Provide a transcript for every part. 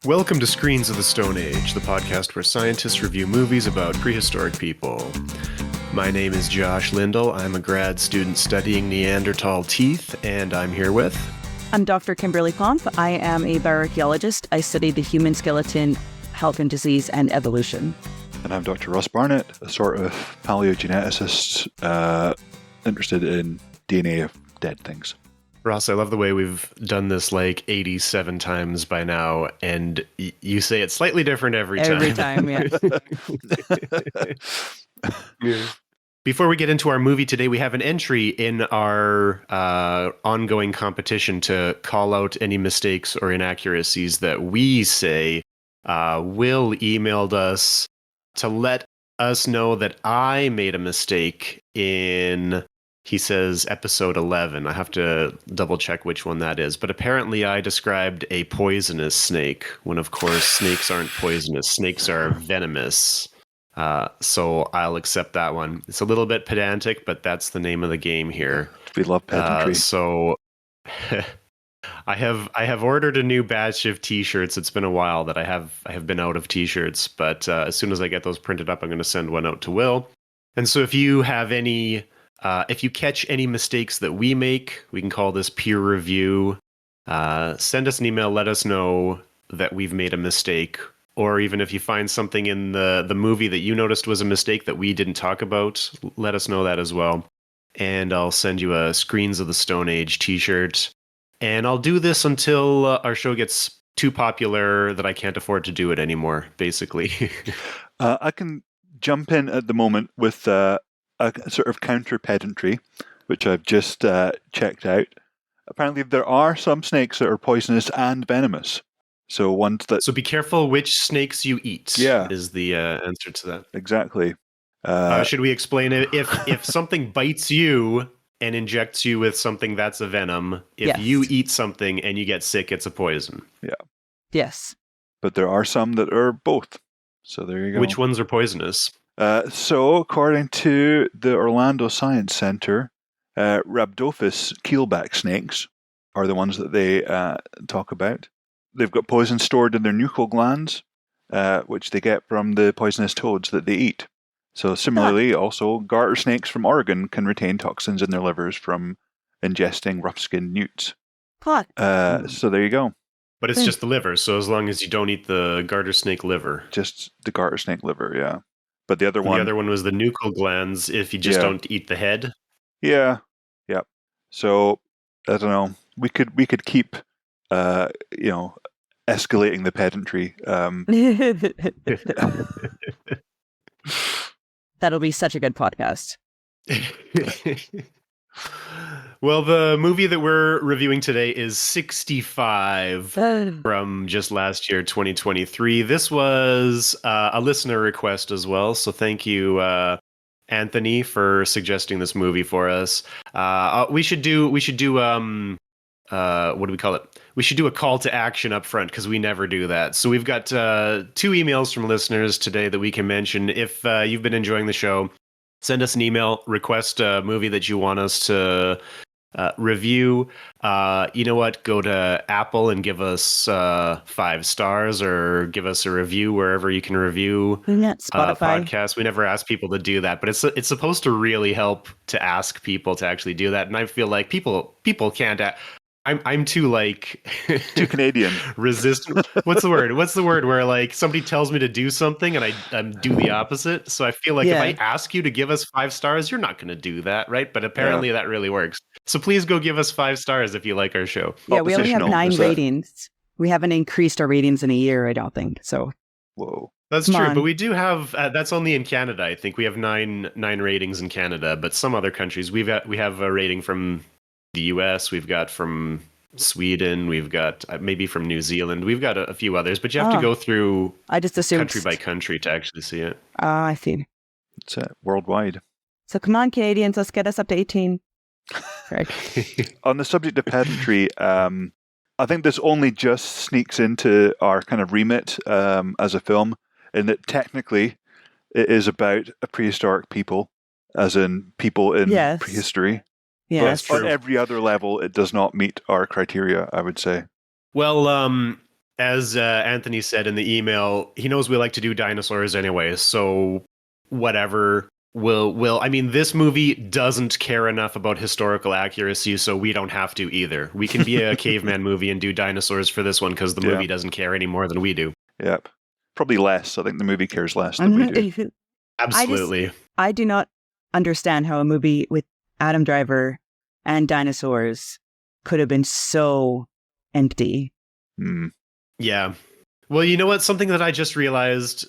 Welcome to Screens of the Stone Age, the podcast where scientists review movies about prehistoric people. My name is Josh Lindell. I'm a grad student studying Neanderthal teeth, and I'm here with... I'm Dr. Kimberly Klomp. I am a bioarchaeologist. I study the human skeleton, health and disease, and evolution. And I'm Dr. Ross Barnett, a sort of paleogeneticist interested in DNA of dead things. Ross, I love the way we've done this like 87 times by now, and you say it slightly different every time. Every time, yeah. Before we get into our movie today, we have an entry in our ongoing competition to call out any mistakes or inaccuracies that we say. Will emailed us to let us know that I made a mistake in... He says episode 11. I have to double check which one that is. But apparently I described a poisonous snake when, of course, snakes aren't poisonous. Snakes are venomous. So I'll accept that one. It's a little bit pedantic, but that's the name of the game here. We love pedantry. So I have ordered a new batch of T-shirts. It's been a while that I have been out of T-shirts. But as soon as I get those printed up, I'm going to send one out to Will. And so if you have any... if you catch any mistakes that we make, we can call this peer review. Send us an email, let us know that we've made a mistake. Or even if you find something in the movie that you noticed was a mistake that we didn't talk about, let us know that as well. And I'll send you a Screens of the Stone Age t-shirt. And I'll do this until our show gets too popular that I can't afford to do it anymore, basically. I can jump in at the moment with... a sort of counter pedantry, which I've just checked out. Apparently, there are some snakes that are poisonous and venomous. So ones that... So be careful which snakes you eat. Yeah, is the answer to that. Exactly. Should we explain it? If something bites you and injects you with something that's a venom, if you eat something and you get sick, it's a poison. Yeah. Yes. But there are some that are both. So there you go. Which ones are poisonous? So, according to the Orlando Science Center, Rhabdophis keelback snakes are the ones that they talk about. They've got poison stored in their nuchal glands, which they get from the poisonous toads that they eat. So, similarly, also, garter snakes from Oregon can retain toxins in their livers from ingesting rough-skinned newts. So, there you go. But it's just the liver, so as long as you don't eat the garter snake liver. Just the garter snake liver, yeah. But the other one was the nuchal glands if you just don't eat the head. Yeah. Yep. So I don't know. We could keep escalating the pedantry. That'll be such a good podcast. Well, the movie that we're reviewing today is 65 from just last year, 2023. This was a listener request as well, so thank you, Anthony, for suggesting this movie for us. We should do what do we call it? We should do a call to action up front because we never do that. So we've got 2 emails from listeners today that we can mention. If you've been enjoying the show, send us an email, request a movie that you want us to review. You know what? Go to Apple and give us 5 stars or give us a review wherever you can review Spotify podcasts. We never ask people to do that, but it's supposed to really help to ask people to actually do that. And I feel like people can't. I'm too too Canadian. Resistant. What's the word? Where like somebody tells me to do something and I do the opposite. So I feel like if I ask you to give us 5 stars, you're not going to do that, right? But apparently that really works. So please go give us 5 stars if you like our show. Yeah, we only have 9 ratings. We haven't increased our ratings in a year, I don't think. So. Whoa. That's true, but we do have. That's only in Canada. I think we have nine ratings in Canada, but some other countries we have a rating from the US, we've got from Sweden, we've got maybe from New Zealand, we've got a few others, but you have to go through I just assumed country by country to actually see it. I see. It's worldwide. So come on, Canadians, let's get us up to 18. On the subject of pedantry, I think this only just sneaks into our kind of remit as a film, in that technically it is about a prehistoric people, as in people in prehistory. Yes. But on every other level, it does not meet our criteria, I would say. Well, As Anthony said in the email, he knows we like to do dinosaurs anyway, so whatever. I mean, this movie doesn't care enough about historical accuracy, so we don't have to either. We can be a caveman movie and do dinosaurs for this one because the movie doesn't care any more than we do. Yep. Probably less. I think the movie cares less than we do. Absolutely. I do not understand how a movie with Adam Driver and dinosaurs could have been so empty. Yeah. Well, you know what? Something that I just realized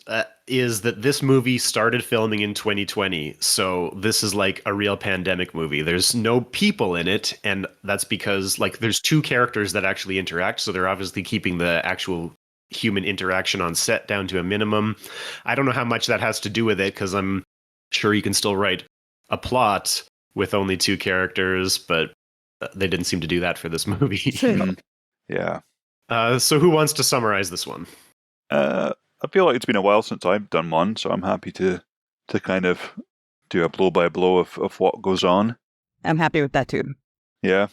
is that this movie started filming in 2020. So this is like a real pandemic movie. There's no people in it. And that's because like there's two characters that actually interact. So they're obviously keeping the actual human interaction on set down to a minimum. I don't know how much that has to do with it because I'm sure you can still write a plot with only two characters, but they didn't seem to do that for this movie. Yeah. So who wants to summarize this one? I feel like it's been a while since I've done one, so I'm happy to kind of do a blow by blow of what goes on. I'm happy with that too. Yeah.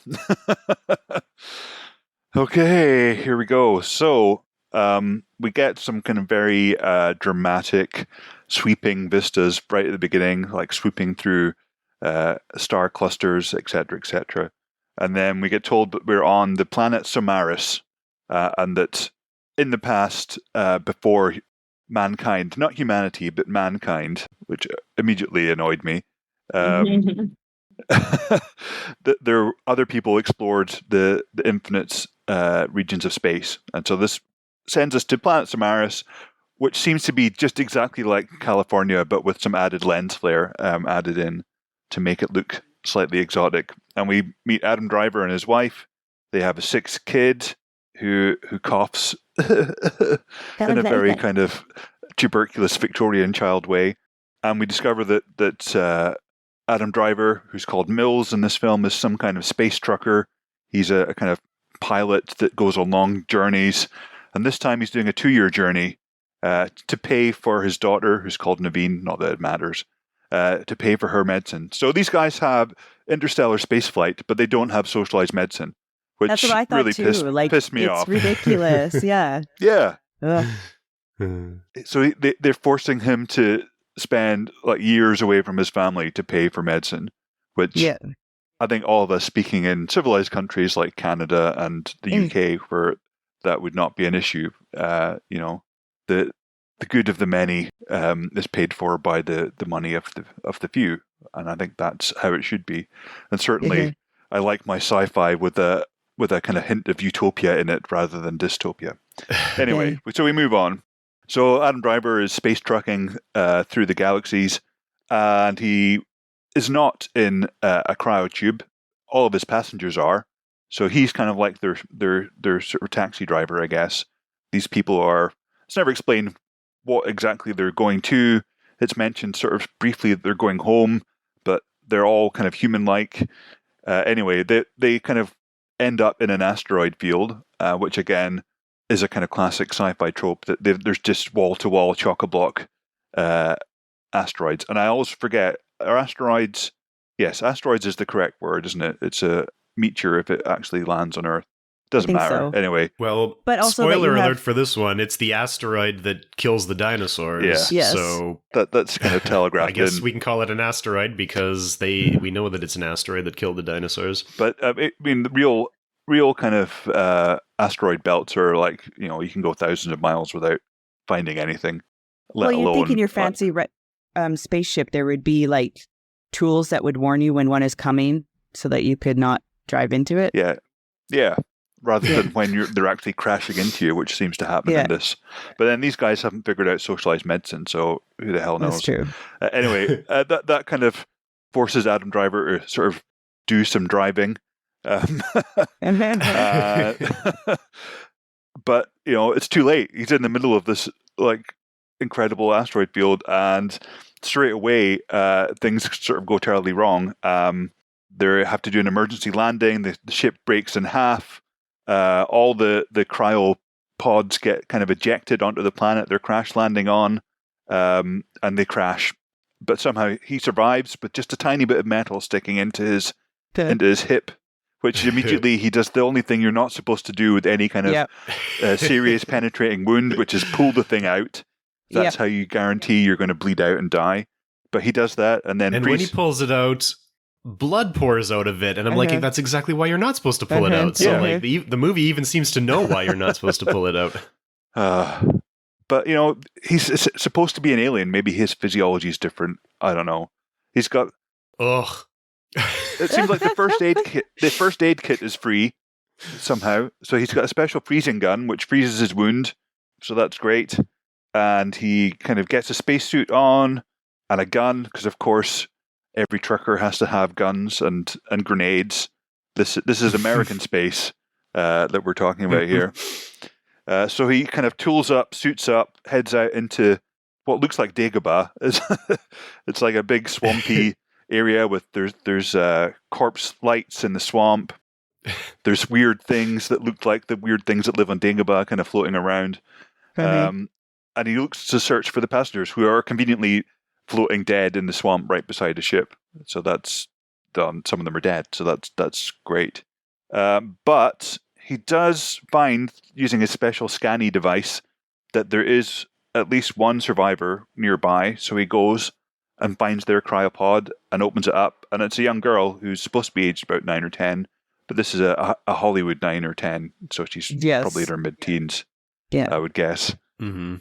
Okay, here we go. So we get some kind of very dramatic, sweeping vistas right at the beginning, like swooping through star clusters, etc., etc. And then we get told that we're on the planet Samaris, and that in the past, before mankind, not humanity, but mankind, which immediately annoyed me, there other people explored the infinite regions of space. And so this sends us to planet Samaris, which seems to be just exactly like California, but with some added lens flare added in to make it look slightly exotic. And we meet Adam Driver and his wife. They have a sixth kid who coughs in a very kind of tuberculous Victorian child way. And we discover that Adam Driver, who's called Mills in this film, is some kind of space trucker. He's a kind of pilot that goes on long journeys. And this time he's doing a 2-year journey to pay for his daughter, who's called Naveen, not that it matters, to pay for her medicine. So these guys have interstellar spaceflight, but they don't have socialized medicine, which That's what I thought really too. pissed me off. It's ridiculous. Yeah. Yeah. Ugh. So they're forcing him to spend like years away from his family to pay for medicine, which I think all of us speaking in civilized countries like Canada and the UK, where that would not be an issue, the good of the many is paid for by the money of the few, and I think that's how it should be. And certainly, I like my sci-fi with a kind of hint of utopia in it rather than dystopia. Anyway, so we move on. So Adam Driver is space trucking through the galaxies, and he is not in a cryotube. All of his passengers are. So he's kind of like their sort of taxi driver, I guess. These people are. It's never explained what exactly they're going to. It's mentioned sort of briefly that they're going home, but they're all kind of human-like. Anyway, they kind of end up in an asteroid field, which again is a kind of classic sci-fi trope that there's just wall-to-wall chock-a-block asteroids. And I always forget, are asteroids... Yes, asteroids is the correct word, isn't it? It's a meteor if it actually lands on Earth. Doesn't matter. So. Anyway. Well, but also spoiler alert for this one, it's the asteroid that kills the dinosaurs. Yeah. Yes. So that's kind of telegraphed. I guess we can call it an asteroid because we know that it's an asteroid that killed the dinosaurs. But I mean, the real kind of asteroid belts are like, you can go thousands of miles without finding anything. Well, you'd think in your fancy spaceship there would be like tools that would warn you when one is coming so that you could not drive into it. Yeah. Rather than when they're actually crashing into you, which seems to happen in this. But then these guys haven't figured out socialized medicine, so who the hell knows? That's true. Anyway, that kind of forces Adam Driver to sort of do some driving. But, it's too late. He's in the middle of this, like, incredible asteroid field, and straight away, things sort of go terribly wrong. They have to do an emergency landing. The ship breaks in half. All the cryo pods get kind of ejected onto the planet they're crash landing on, and they crash. But somehow he survives with just a tiny bit of metal sticking into his hip, which immediately he does the only thing you're not supposed to do with any kind of serious penetrating wound, which is pull the thing out. That's how you guarantee you're going to bleed out and die. But he does that, and then when he pulls it out, blood pours out of it, and I'm like, that's exactly why you're not supposed to pull it out. So like the movie even seems to know why you're not supposed to pull it out. But he's supposed to be an alien. Maybe his physiology is different. I don't know. He's got. Ugh. It seems like the first aid kit. The first aid kit is free somehow. So he's got a special freezing gun which freezes his wound. So that's great. And he kind of gets a spacesuit on and a gun because, of course, every trucker has to have guns and grenades. This is American space that we're talking about here. So he kind of tools up, suits up, heads out into what looks like Dagobah. It's like a big swampy area with there's corpse lights in the swamp. There's weird things that look like the weird things that live on Dagobah kind of floating around. And he looks to search for the passengers who are conveniently floating dead in the swamp right beside the ship. So that's done. Some of them are dead. So that's great. But he does find, using his special scanny device, that there is at least one survivor nearby. So he goes and finds their cryopod and opens it up. And it's a young girl who's supposed to be aged about 9 or 10. But this is a Hollywood 9 or 10. So she's probably in her mid-teens, I would guess. Mm-hmm.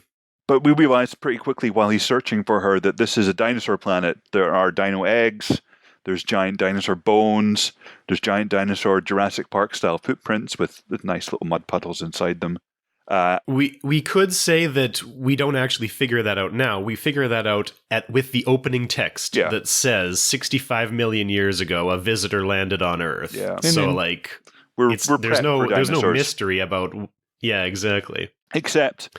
But we realize pretty quickly while he's searching for her that this is a dinosaur planet. There are dino eggs, there's giant dinosaur bones, there's giant dinosaur Jurassic Park style footprints with nice little mud puddles inside them. We could say that we don't actually figure that out now. We figure that out with the opening text that says 65 million years ago a visitor landed on Earth. Yeah. So like there's no mystery about exactly. Except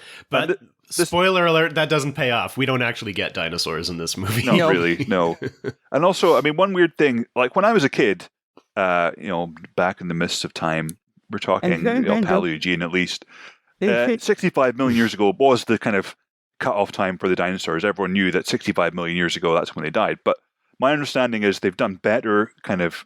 spoiler alert, that doesn't pay off. We don't actually get dinosaurs in this movie. Not really, no. And also, I mean, one weird thing, like when I was a kid, back in the mists of time, we're talking Paleogene at least, 65 million years ago was the kind of cut-off time for the dinosaurs. Everyone knew that 65 million years ago, that's when they died. But my understanding is they've done better kind of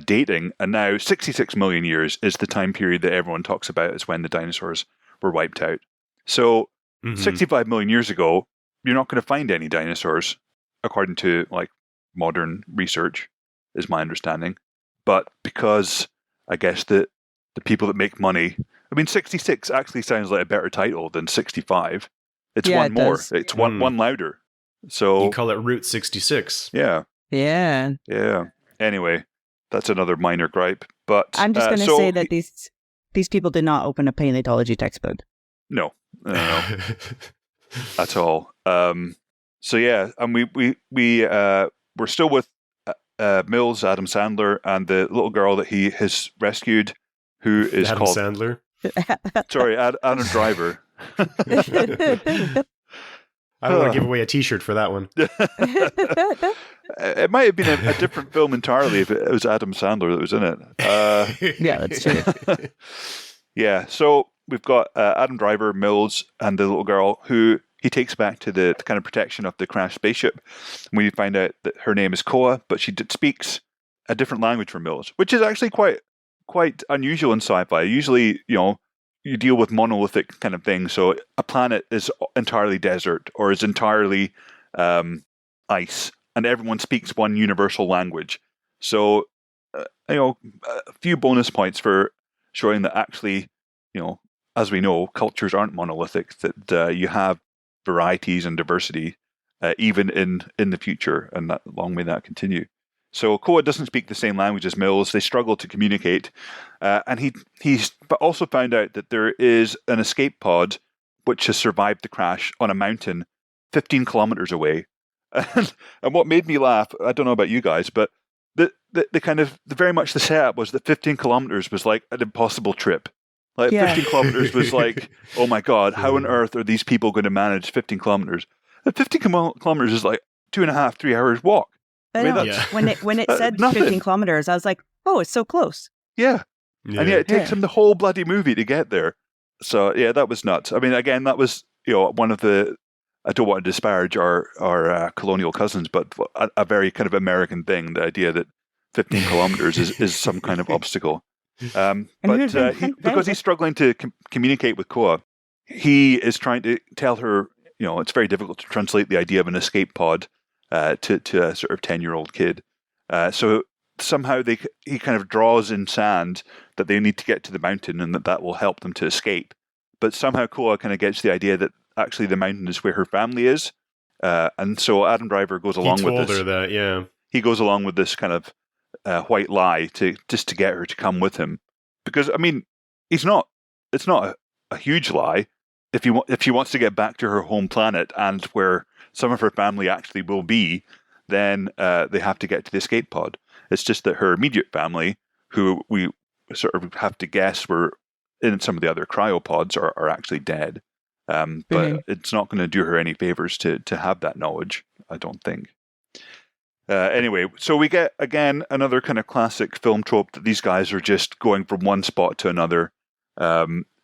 dating, and now 66 million years is the time period that everyone talks about as when the dinosaurs were wiped out. So 65 million years ago, you're not going to find any dinosaurs, according to like modern research, is my understanding. But because I guess the people that make money, I mean, 66 actually sounds like a better title than 65. It's one more. Does. It's one louder. So you call it Route 66. Yeah. Anyway, that's another minor gripe. But I'm just going to say that these people did not open a paleontology textbook. No, at all. So yeah, and we're still with Mills, Adam Sandler, and the little girl that he has rescued, who is Adam called Sandler. Sorry, Adam Driver. I don't want to give away a T-shirt for that one. It might have been a different film entirely if it was Adam Sandler that was in it. Yeah, that's true. Yeah, so we've got Adam Driver, Mills, and the little girl who he takes back to the kind of protection of the crashed spaceship. We find out that her name is Koa, but she speaks a different language from Mills, which is actually quite unusual in sci-fi. Usually, you deal with monolithic kind of things. So a planet is entirely desert or is entirely ice, and everyone speaks one universal language. So, a few bonus points for showing that actually, as we know, cultures aren't monolithic, that you have varieties and diversity even in the future, and that long may that continue. So Koa doesn't speak the same language as Mills. They struggle to communicate. And he's also found out that there is an escape pod which has survived the crash on a mountain 15 kilometers away. And what made me laugh, I don't know about you guys, but the very much the setup was that 15 kilometers was like an impossible trip. Like 15 kilometers was like, oh my God, how on earth are these people going to manage 15 kilometers? 15 kilometers is like 2.5, 3 hours walk. When it said 15 kilometers, I was like, oh, it's so close. Yeah. And yet it takes him the whole bloody movie to get there. So yeah, that was nuts. I mean, again, that was one of the, I don't want to disparage our colonial cousins, but a very kind of American thing, the idea that 15 kilometers is some kind of obstacle. Because he's struggling to communicate with Koa, he is trying to tell her, it's very difficult to translate the idea of an escape pod to a sort of 10-year-old kid. So somehow he kind of draws in sand that they need to get to the mountain and that will help them to escape. But somehow Koa kind of gets the idea that actually the mountain is where her family is. And so Adam Driver goes along with this. He told her that, yeah. He goes along with this kind of white lie to get her to come with him. Because, I mean, it's not a huge lie. If she wants to get back to her home planet and where some of her family actually will be, then they have to get to the escape pod. It's just that her immediate family, who we sort of have to guess were in some of the other cryopods, are actually dead. But it's not going to do her any favors to have that knowledge, I don't think. Anyway, so we get, again, another kind of classic film trope that these guys are just going from one spot to another.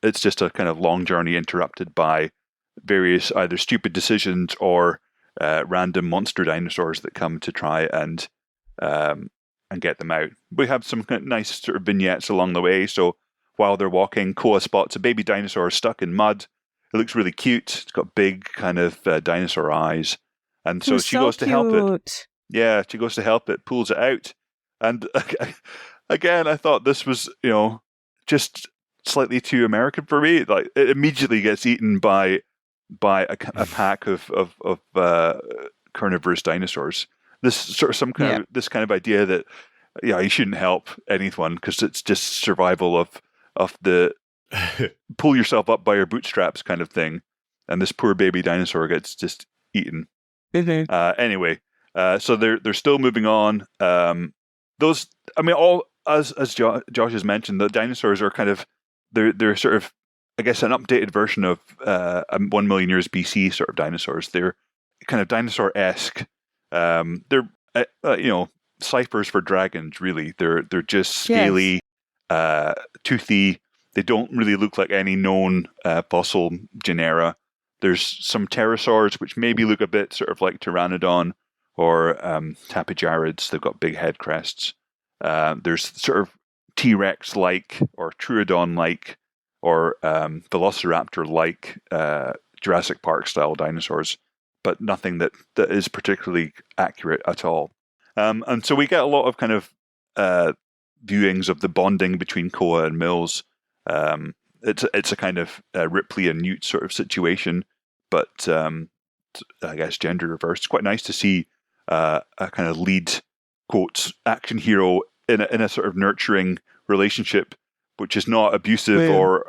It's just a kind of long journey interrupted by various either stupid decisions or random monster dinosaurs that come to try and get them out. We have some kind of nice sort of vignettes along the way. So while they're walking, Koa spots a baby dinosaur stuck in mud. It looks really cute. It's got big kind of dinosaur eyes. And so she goes to help it. Yeah, she goes to help it, pulls it out. And again, I thought this was, just slightly too American for me. Like, it immediately gets eaten by a pack of carnivorous dinosaurs. This sort of this kind of idea that you shouldn't help anyone because it's just survival of the pull yourself up by your bootstraps kind of thing, and this poor baby dinosaur gets just eaten. Anyway, so they're still moving on. All as Josh has mentioned, the dinosaurs are kind of they're sort of, I guess, an updated version of 1 million years BC sort of dinosaurs. They're kind of dinosaur-esque. They're ciphers for dragons. Really, they're just scaly, toothy. They don't really look like any known fossil genera. There's some pterosaurs which maybe look a bit sort of like pteranodon or tapijarids. They've got big head crests. There's sort of T-Rex-like or Troodon-like or Velociraptor-like Jurassic Park-style dinosaurs, but nothing that is particularly accurate at all. And so we get a lot of kind of viewings of the bonding between Koa and Mills. It's a kind of Ripley and Newt sort of situation, but I guess gender reversed. It's quite nice to see a kind of lead, quotes, action hero in a sort of nurturing relationship, which is not abusive or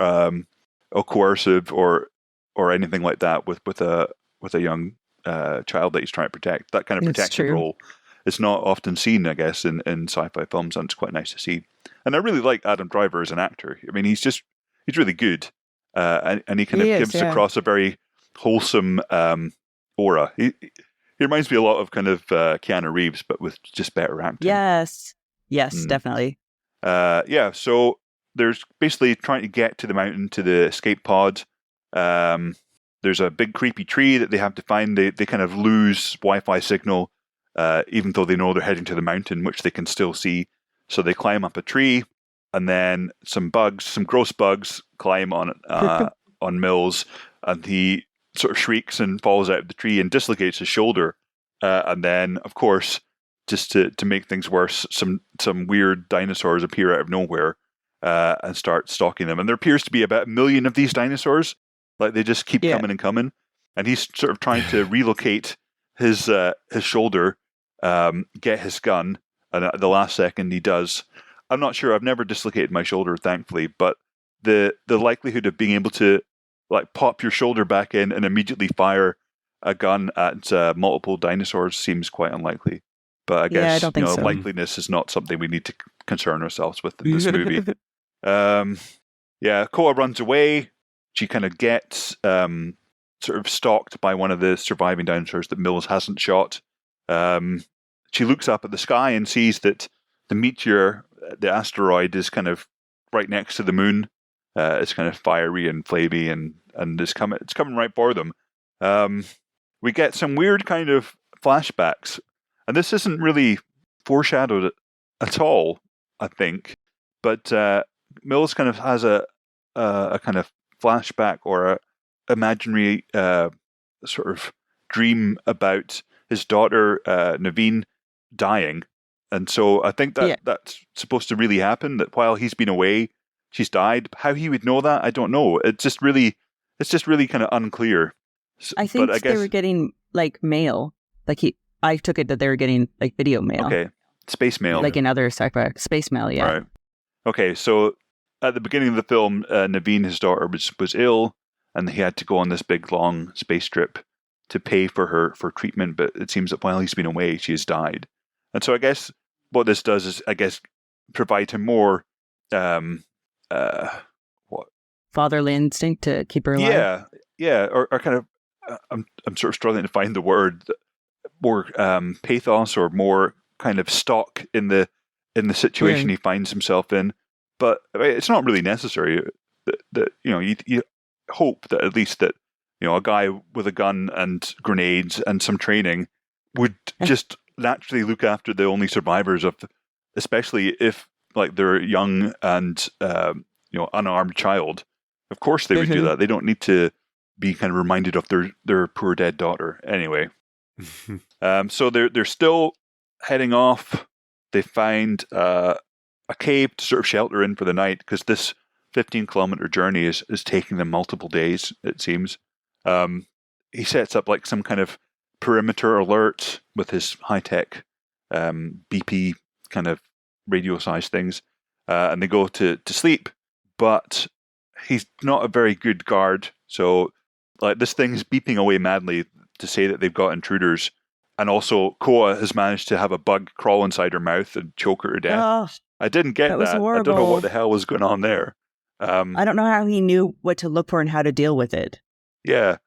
coercive or anything like that with a young child that he's trying to protect. That kind of protective role is not often seen, I guess, in sci-fi films, and it's quite nice to see. And I really like Adam Driver as an actor. I mean, he's really good, and he kind of gives across a very wholesome aura. He reminds me a lot of kind of Keanu Reeves, but with just better acting. Yes, definitely. So there's basically trying to get to the mountain to the escape pod. There's a big creepy tree that they have to find. They kind of lose Wi-Fi signal, even though they know they're heading to the mountain, which they can still see. So they climb up a tree, and then some gross bugs, climb on Mills, and he sort of shrieks and falls out of the tree and dislocates his shoulder. And then, of course, just to make things worse, some weird dinosaurs appear out of nowhere and start stalking them. And there appears to be about 1 million of these dinosaurs. Like, they just keep coming and coming. And he's sort of trying to relocate his shoulder, get his gun, and at the last second he does. I'm not sure. I've never dislocated my shoulder, thankfully, but the likelihood of being able to like pop your shoulder back in and immediately fire a gun at multiple dinosaurs seems quite unlikely. But I guess I don't think so. likeliness is not something we need to concern ourselves with in this movie. Koa runs away. She kind of gets sort of stalked by one of the surviving dinosaurs that Mills hasn't shot. She looks up at the sky and sees that the meteor, the asteroid, is kind of right next to the moon. It's kind of fiery and flamey, and it's coming right for them. We get some weird kind of flashbacks, and this isn't really foreshadowed at all, I think. But Mills kind of has a kind of flashback or a imaginary sort of dream about his daughter Naveen dying, and so I think that that's supposed to really happen. That while he's been away, she's died. How he would know that, I don't know. It's just really kind of unclear. I think but I guess they were getting like mail. I took it that they were getting like video mail. Okay, space mail, like in other sci-fi space mail. Yeah. Right. Okay, so at the beginning of the film, Naveen, his daughter, was ill, and he had to go on this big long space trip to pay for her for treatment. But it seems that while he's been away, she has died. And so I guess what this does is, provide him more, what? Fatherly instinct to keep her alive. Yeah, or kind of. I'm sort of struggling to find the word. More pathos or more kind of stock in the situation he finds himself in. But it's not really necessary. That you hope that at least that a guy with a gun and grenades and some training would just naturally look after the only survivors of, especially if like they're young and unarmed child. Of course they would do that. They don't need to be kind of reminded of their poor dead daughter. Anyway, so they're still heading off. They find a cave to sort of shelter in for the night because this 15-kilometer journey is taking them multiple days, it seems. He sets up like some kind of perimeter alert with his high-tech BP kind of radio-sized things, and they go to sleep. But he's not a very good guard, so like this thing's beeping away madly to say that they've got intruders. And also, Koa has managed to have a bug crawl inside her mouth and choke her to death. Oh, I didn't get that. Was horrible. I don't know what the hell was going on there. I don't know how he knew what to look for and how to deal with it. Yeah.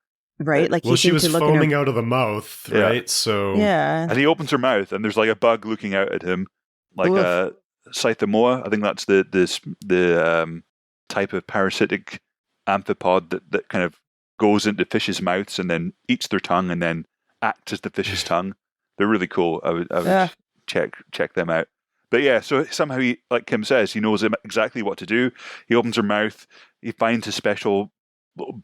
Right? Like she was foaming out of the mouth, right? Yeah. So yeah. And he opens her mouth, and there's like a bug looking out at him, like a Scythomoa. I think that's the type of parasitic amphipod that kind of goes into fishes' mouths and then eats their tongue and then acts as the fish's tongue. They're really cool. I would check them out. But yeah, so somehow he, like Kim says, he knows exactly what to do. He opens her mouth, he finds a special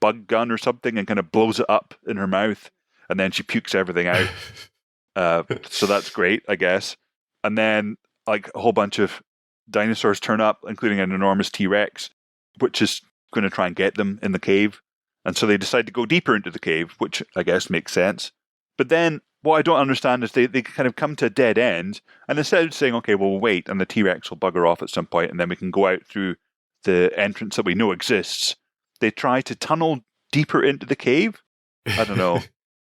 bug gun or something and kind of blows it up in her mouth, and then she pukes everything out. So that's great, I guess. And then like a whole bunch of dinosaurs turn up, including an enormous T-Rex, which is going to try and get them in the cave. And so they decide to go deeper into the cave, which I guess makes sense. But then what I don't understand is they kind of come to a dead end, and instead of saying, okay, well, we'll wait, and the T-Rex will bugger off at some point, and then we can go out through the entrance that we know exists, they try to tunnel deeper into the cave. I don't know.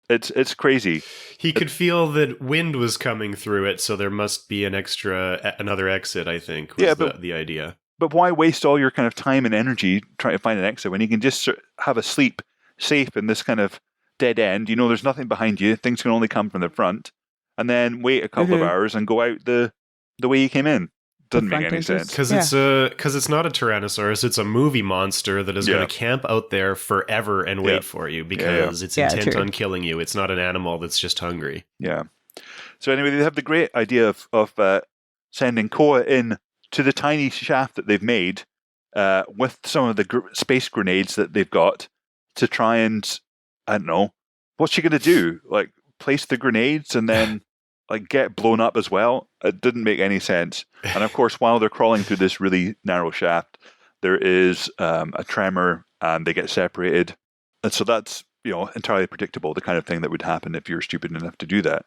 It's crazy. He could feel that wind was coming through it, so there must be another exit, I think, was the idea. But why waste all your kind of time and energy trying to find an exit when you can just have a sleep safe in this kind of dead end? You know, there's nothing behind you. Things can only come from the front. And then wait a couple of hours and go out the way you came in. Doesn't make any sense. Because it's not a Tyrannosaurus. It's a movie monster that is going to camp out there forever and wait for you because it's intent on killing you. It's not an animal that's just hungry. Yeah. So anyway, they have the great idea of sending Koa in to the tiny shaft that they've made with some of the space grenades that they've got to try and, I don't know, what's she going to do? Like, place the grenades and then like get blown up as well? It didn't make any sense. And of course, while they're crawling through this really narrow shaft, there is a tremor and they get separated. And so that's, entirely predictable, the kind of thing that would happen if you're stupid enough to do that.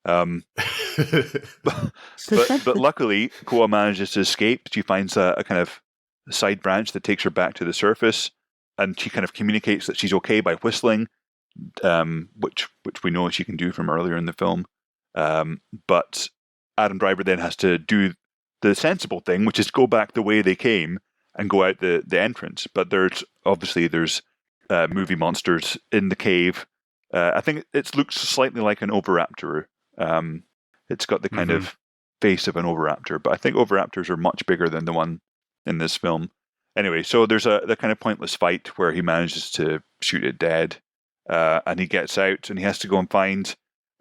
But luckily, Koa manages to escape. She finds a kind of side branch that takes her back to the surface, and she kind of communicates that she's okay by whistling, which we know she can do from earlier in the film. But Adam Driver then has to do the sensible thing, which is go back the way they came and go out the entrance. But there's movie monsters in the cave. I think it looks slightly like an oviraptor. It's got the kind of face of an oviraptor, but I think oviraptors are much bigger than the one in this film. Anyway, so there's the kind of pointless fight where he manages to shoot it dead, and he gets out and he has to go and find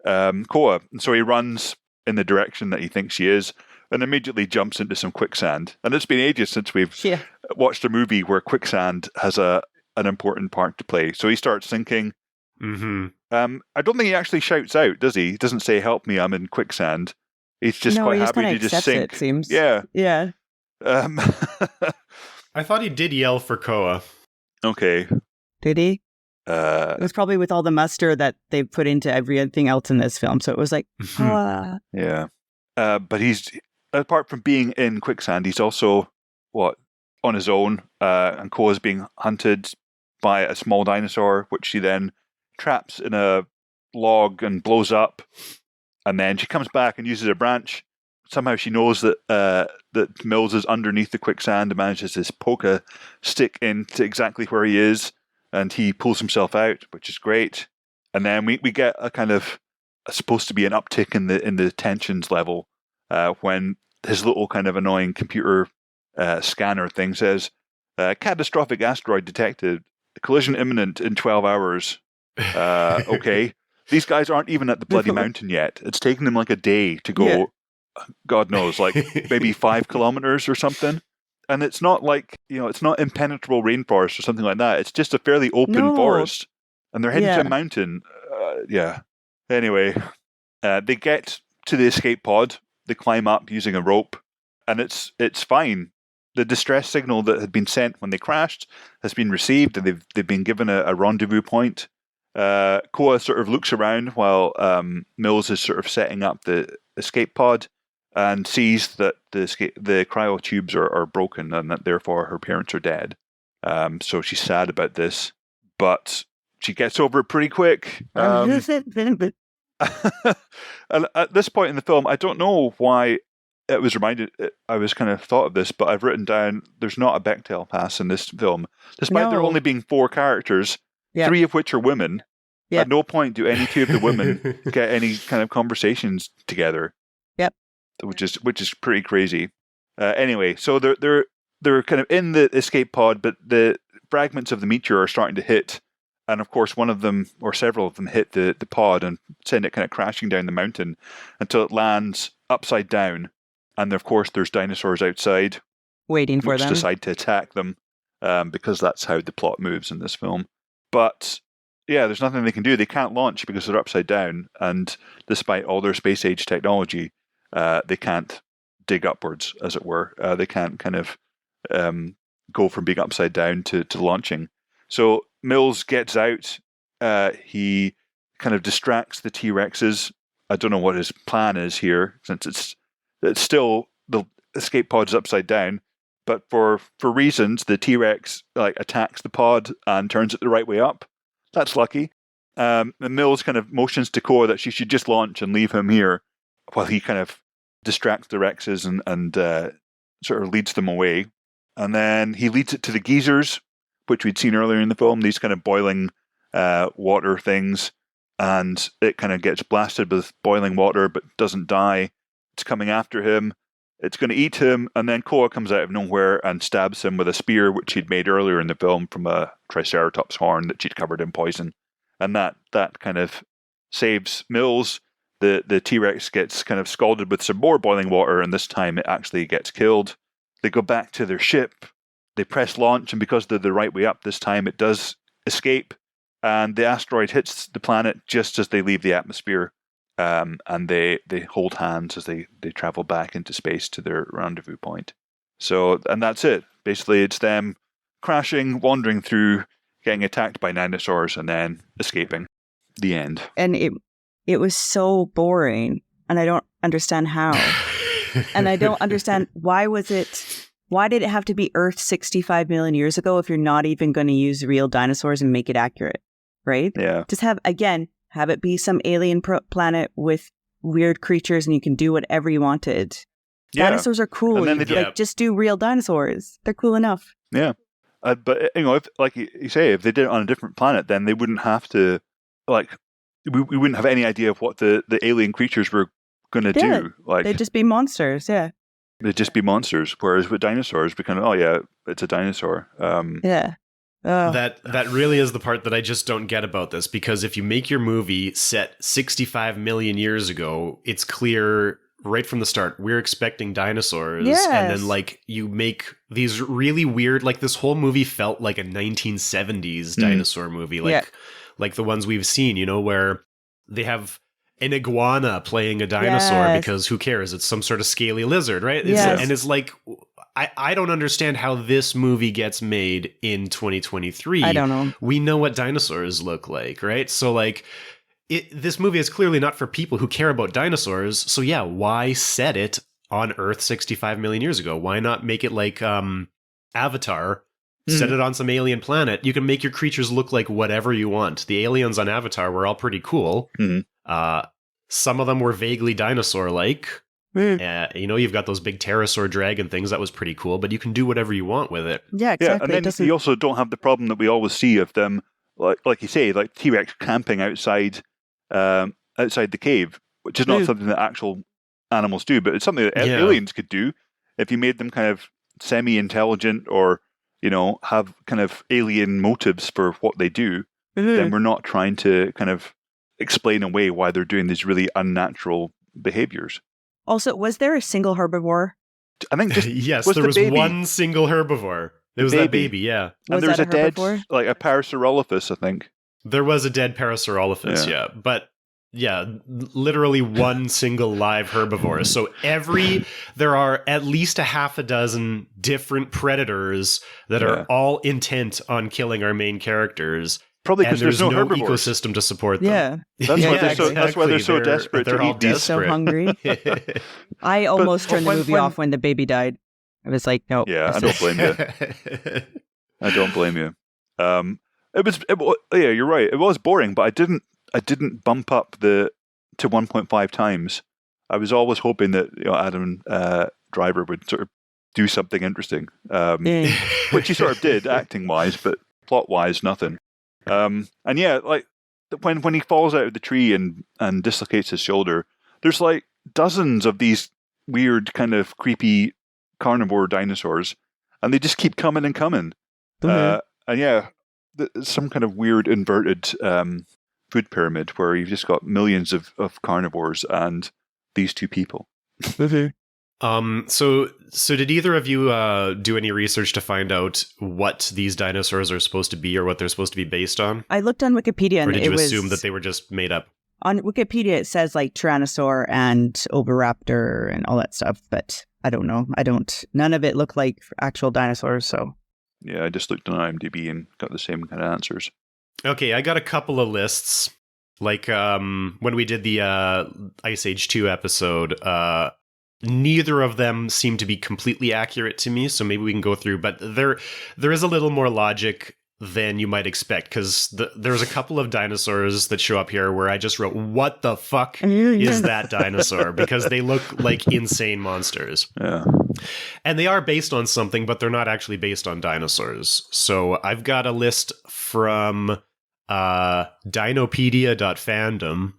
Koa. And so he runs in the direction that he thinks she is, and immediately jumps into some quicksand. And it's been ages since we've Yeah. watched a movie where quicksand has an important part to play. So he starts sinking. Mm-hmm. I don't think he actually shouts out, does he? He doesn't say, "Help me, I'm in quicksand." He's just quite happy to just sink. It seems. Yeah. Yeah. I thought he did yell for Koa. Okay. Did he? It was probably with all the muster that they put into everything else in this film. So it was like, Yeah. But he's, apart from being in quicksand, he's also, on his own. And Koa's being hunted by a small dinosaur, which she then traps in a log and blows up. And then she comes back and uses a branch. Somehow she knows that that Mills is underneath the quicksand and manages to poke a stick into exactly where he is. And he pulls himself out, which is great. And then we get a kind of supposed to be an uptick in the tensions level when his little kind of annoying computer scanner thing says, "Catastrophic asteroid detected. Collision imminent in 12 hours." Okay. These guys aren't even at the bloody mountain yet. It's taken them like a day to go, God knows, like maybe 5 kilometers or something. And it's not like, it's not impenetrable rainforest or something like that. It's just a fairly open forest. And they're heading to a mountain. Anyway, they get to the escape pod. They climb up using a rope. And it's fine. The distress signal that had been sent when they crashed has been received. And they've been given a rendezvous point. Koa sort of looks around while Mills is sort of setting up the escape pod. And sees that the cryo tubes are broken and that therefore her parents are dead. So she's sad about this, but she gets over it pretty quick. And at this point in the film, I don't know why it was reminded. I was kind of thought of this, but I've written down there's not a Bechdel pass in this film, despite there only being 4 characters, 3 of which are women. At no point do any 2 of the women get any kind of conversations together. Which is pretty crazy. Anyway, so they're kind of in the escape pod, but the fragments of the meteor are starting to hit, and of course one of them or several of them hit the pod and send it kind of crashing down the mountain until it lands upside down. And of course there's dinosaurs outside waiting for them, which decide to attack them because that's how the plot moves in this film. But there's nothing they can do. They can't launch because they're upside down, and despite all their space age technology, they can't dig upwards, as it were. They can't kind of go from being upside down to launching. So Mills gets out. He kind of distracts the T-Rexes. I don't know what his plan is here, since it's still the escape pod's upside down. But for reasons, the T-Rex attacks the pod and turns it the right way up. That's lucky. And Mills kind of motions to Koa that she should just launch and leave him here, while he kind of distracts the Rexes and sort of leads them away. And then he leads it to the geysers, which we'd seen earlier in the film, these kind of boiling water things. And it kind of gets blasted with boiling water, but doesn't die. It's coming after him. It's going to eat him. And then Koa comes out of nowhere and stabs him with a spear, which he'd made earlier in the film from a Triceratops horn that she'd covered in poison. And that kind of saves Mills. The T-Rex gets kind of scalded with some more boiling water, and this time it actually gets killed. They go back to their ship. They press launch, and because they're the right way up this time, it does escape. And the asteroid hits the planet just as they leave the atmosphere. And they hold hands as they travel back into space to their rendezvous point. So, and that's it. Basically, it's them crashing, wandering through, getting attacked by dinosaurs, and then escaping. The end. And it was so boring, and I don't understand how. And I don't understand why did it have to be Earth 65 million years ago if you're not even going to use real dinosaurs and make it accurate, right? Yeah. Just have it be some alien planet with weird creatures, and you can do whatever you wanted. Yeah. Dinosaurs are cool. And then just do real dinosaurs. They're cool enough. Yeah. But, if, like you say, if they did it on a different planet, then they wouldn't have to, we wouldn't have any idea of what the alien creatures were going to do. They'd just be monsters, yeah. They'd just be monsters. Whereas with dinosaurs, we kind of, it's a dinosaur. Yeah. Oh. That really is the part that I just don't get about this, because if you make your movie set 65 million years ago, it's clear right from the start, we're expecting dinosaurs. Yes. And then, like, you make these really weird, like, this whole movie felt like a 1970s dinosaur movie. Like the ones we've seen, you know, where they have an iguana playing a dinosaur because who cares? It's some sort of scaly lizard, right? And it's like, I don't understand how this movie gets made in 2023. I don't know. We know what dinosaurs look like, right? So, like, this movie is clearly not for people who care about dinosaurs. So, yeah, why set it on Earth 65 million years ago? Why not make it like Avatar? Set it on some alien planet. You can make your creatures look like whatever you want. The aliens on Avatar were all pretty cool. Some of them were vaguely dinosaur-like. You know, you've got those big pterosaur dragon things. That was pretty cool, but you can do whatever you want with it. Yeah, exactly. Yeah, and then you also don't have the problem that we always see of them, like you say, like T-Rex camping outside the cave, which is not something that actual animals do, but it's something that aliens could do if you made them kind of semi-intelligent or, you know, have kind of alien motives for what they do. Then we're not trying to kind of explain away why they're doing these really unnatural behaviors. Also, was there a single herbivore? I think just yes, there was one single herbivore. It was that baby, yeah. And there was a dead, like a Parasaurolophus, I think. There was a dead Parasaurolophus, yeah. But yeah, literally one single live herbivore. So there are at least a half a dozen different predators that are all intent on killing our main characters. Probably because there's no herbivores. Ecosystem to support them. Yeah. That's why they're so desperate to eat these. So hungry. I almost turned the movie off when the baby died. I was like, no. Yeah, I don't blame you. I don't blame you. Yeah, you're right. It was boring, but I didn't bump up to 1.5 times. I was always hoping that, you know, Adam Driver would sort of do something interesting, which he sort of did acting wise, but plot wise, nothing. And yeah, like when he falls out of the tree and dislocates his shoulder, there's like dozens of these weird kind of creepy carnivore dinosaurs, and they just keep coming and coming. And yeah, some kind of weird inverted food pyramid where you've just got millions of carnivores and these two people. So did either of you do any research to find out what these dinosaurs are supposed to be or what they're supposed to be based on? I looked on Wikipedia, and or did you assume that they were just made up? On Wikipedia, it says like Tyrannosaur and Oviraptor and all that stuff, but I don't know. None of it looked like actual dinosaurs, so. Yeah, I just looked on IMDb and got the same kind of answers. Okay, I got a couple of lists. Like when we did the Ice Age 2 episode, neither of them seem to be completely accurate to me, so maybe we can go through. But there is a little more logic than you might expect, because there's a couple of dinosaurs that show up here where I just wrote, what the fuck is that dinosaur? Because they look like insane monsters. Yeah. And they are based on something, but they're not actually based on dinosaurs. So I've got a list from dinopedia.fandom,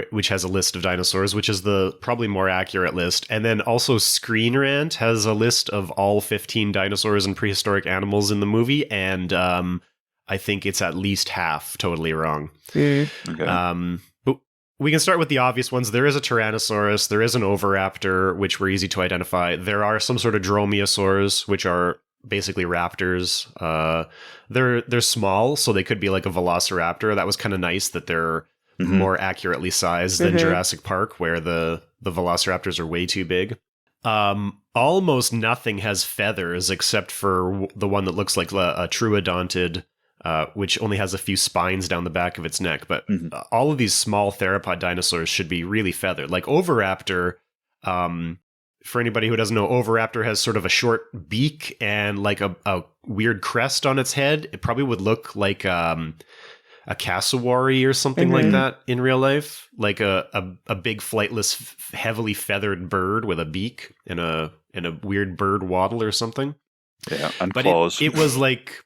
which has a list of dinosaurs, which is the probably more accurate list. And then also Screen Rant has a list of all 15 dinosaurs and prehistoric animals in the movie, and I think it's at least half totally wrong. Okay. But we can start with the obvious ones. There is a Tyrannosaurus, there is an Oviraptor, which were easy to identify. There are some sort of Dromaeosaurs, which are basically raptors. They're small, so they could be like a Velociraptor. That was kind of nice that they're more accurately sized than Jurassic Park, where the Velociraptors are way too big. Almost nothing has feathers except for the one that looks like a troodontid, which only has a few spines down the back of its neck. But all of these small theropod dinosaurs should be really feathered. Like Oviraptor, for anybody who doesn't know, Oviraptor has sort of a short beak and like a weird crest on its head. It probably would look like a cassowary or something like that in real life, like a big flightless, heavily feathered bird with a beak and a weird bird waddle or something. Yeah, and claws. It was like,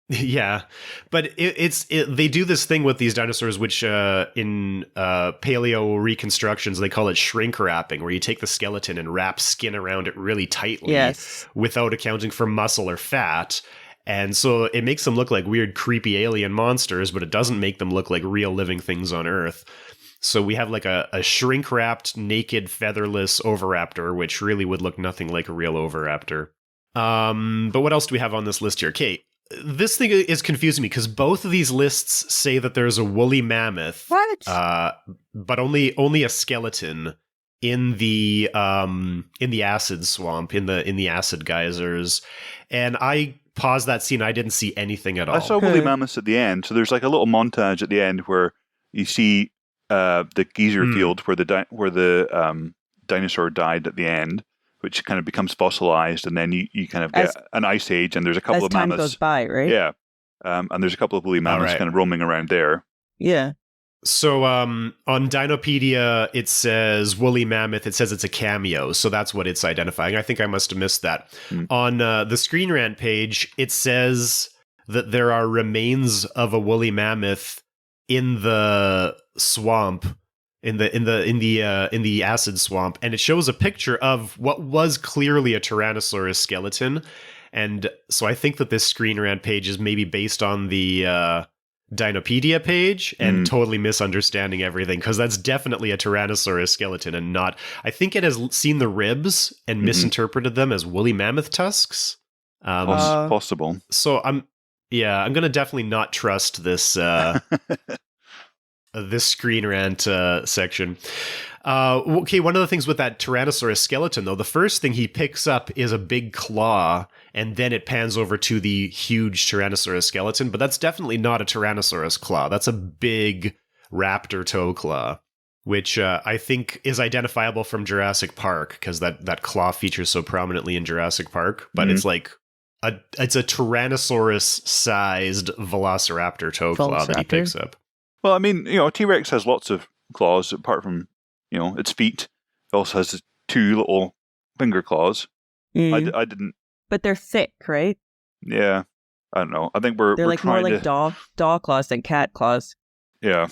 yeah, but they do this thing with these dinosaurs, which in paleo reconstructions they call it shrink wrapping, where you take the skeleton and wrap skin around it really tightly, without accounting for muscle or fat. And so it makes them look like weird, creepy alien monsters, but it doesn't make them look like real living things on Earth. So we have like a shrink-wrapped, naked, featherless oviraptor, which really would look nothing like a real oviraptor. But what else do we have on this list here? Kate, this thing is confusing me because both of these lists say that there's a woolly mammoth. What? But only a skeleton in the acid swamp, in the acid geysers. And I paused that scene. I didn't see anything at all. I saw woolly mammoths at the end. So there's like a little montage at the end where you see the geyser field where the dinosaur died at the end, which kind of becomes fossilized, and then you kind of get an ice age, and there's a couple of mammoths. As time goes by, right? Yeah. And there's a couple of woolly mammoths kind of roaming around there. Yeah. So on Dinopedia, it says woolly mammoth. It says it's a cameo, so that's what it's identifying. I think I must have missed that. On the Screen Rant page, it says that there are remains of a woolly mammoth in the swamp, in the acid swamp, and it shows a picture of what was clearly a Tyrannosaurus skeleton. And so I think that this Screen Rant page is maybe based on the Dinopedia page and totally misunderstanding everything, because that's definitely a Tyrannosaurus skeleton and not. I think it has seen the ribs and misinterpreted them as woolly mammoth tusks. Possible. So I'm gonna definitely not trust this this Screen Rant section. Okay, one of the things with that Tyrannosaurus skeleton, though, the first thing he picks up is a big claw, and then it pans over to the huge Tyrannosaurus skeleton, but that's definitely not a Tyrannosaurus claw. That's a big raptor toe claw, which I think is identifiable from Jurassic Park, because that claw features so prominently in Jurassic Park, but it's like it's a Tyrannosaurus-sized velociraptor toe claw that he picks up. Well, I mean, T-Rex has lots of claws apart from, its feet. It also has 2 little finger claws. I didn't. But they're thick, right? Yeah. I don't know. I think they're like trying more like dog claws than cat claws. Yeah.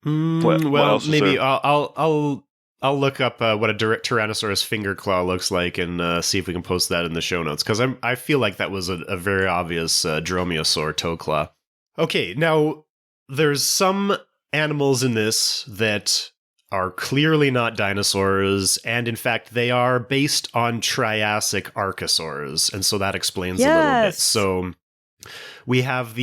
What else maybe I'll look up what a Tyrannosaurus finger claw looks like and see if we can post that in the show notes, because I feel like that was a very obvious dromaeosaur toe claw. Okay, now there's some animals in this that are clearly not dinosaurs, and in fact, they are based on Triassic archosaurs, and so that explains a little bit. So we have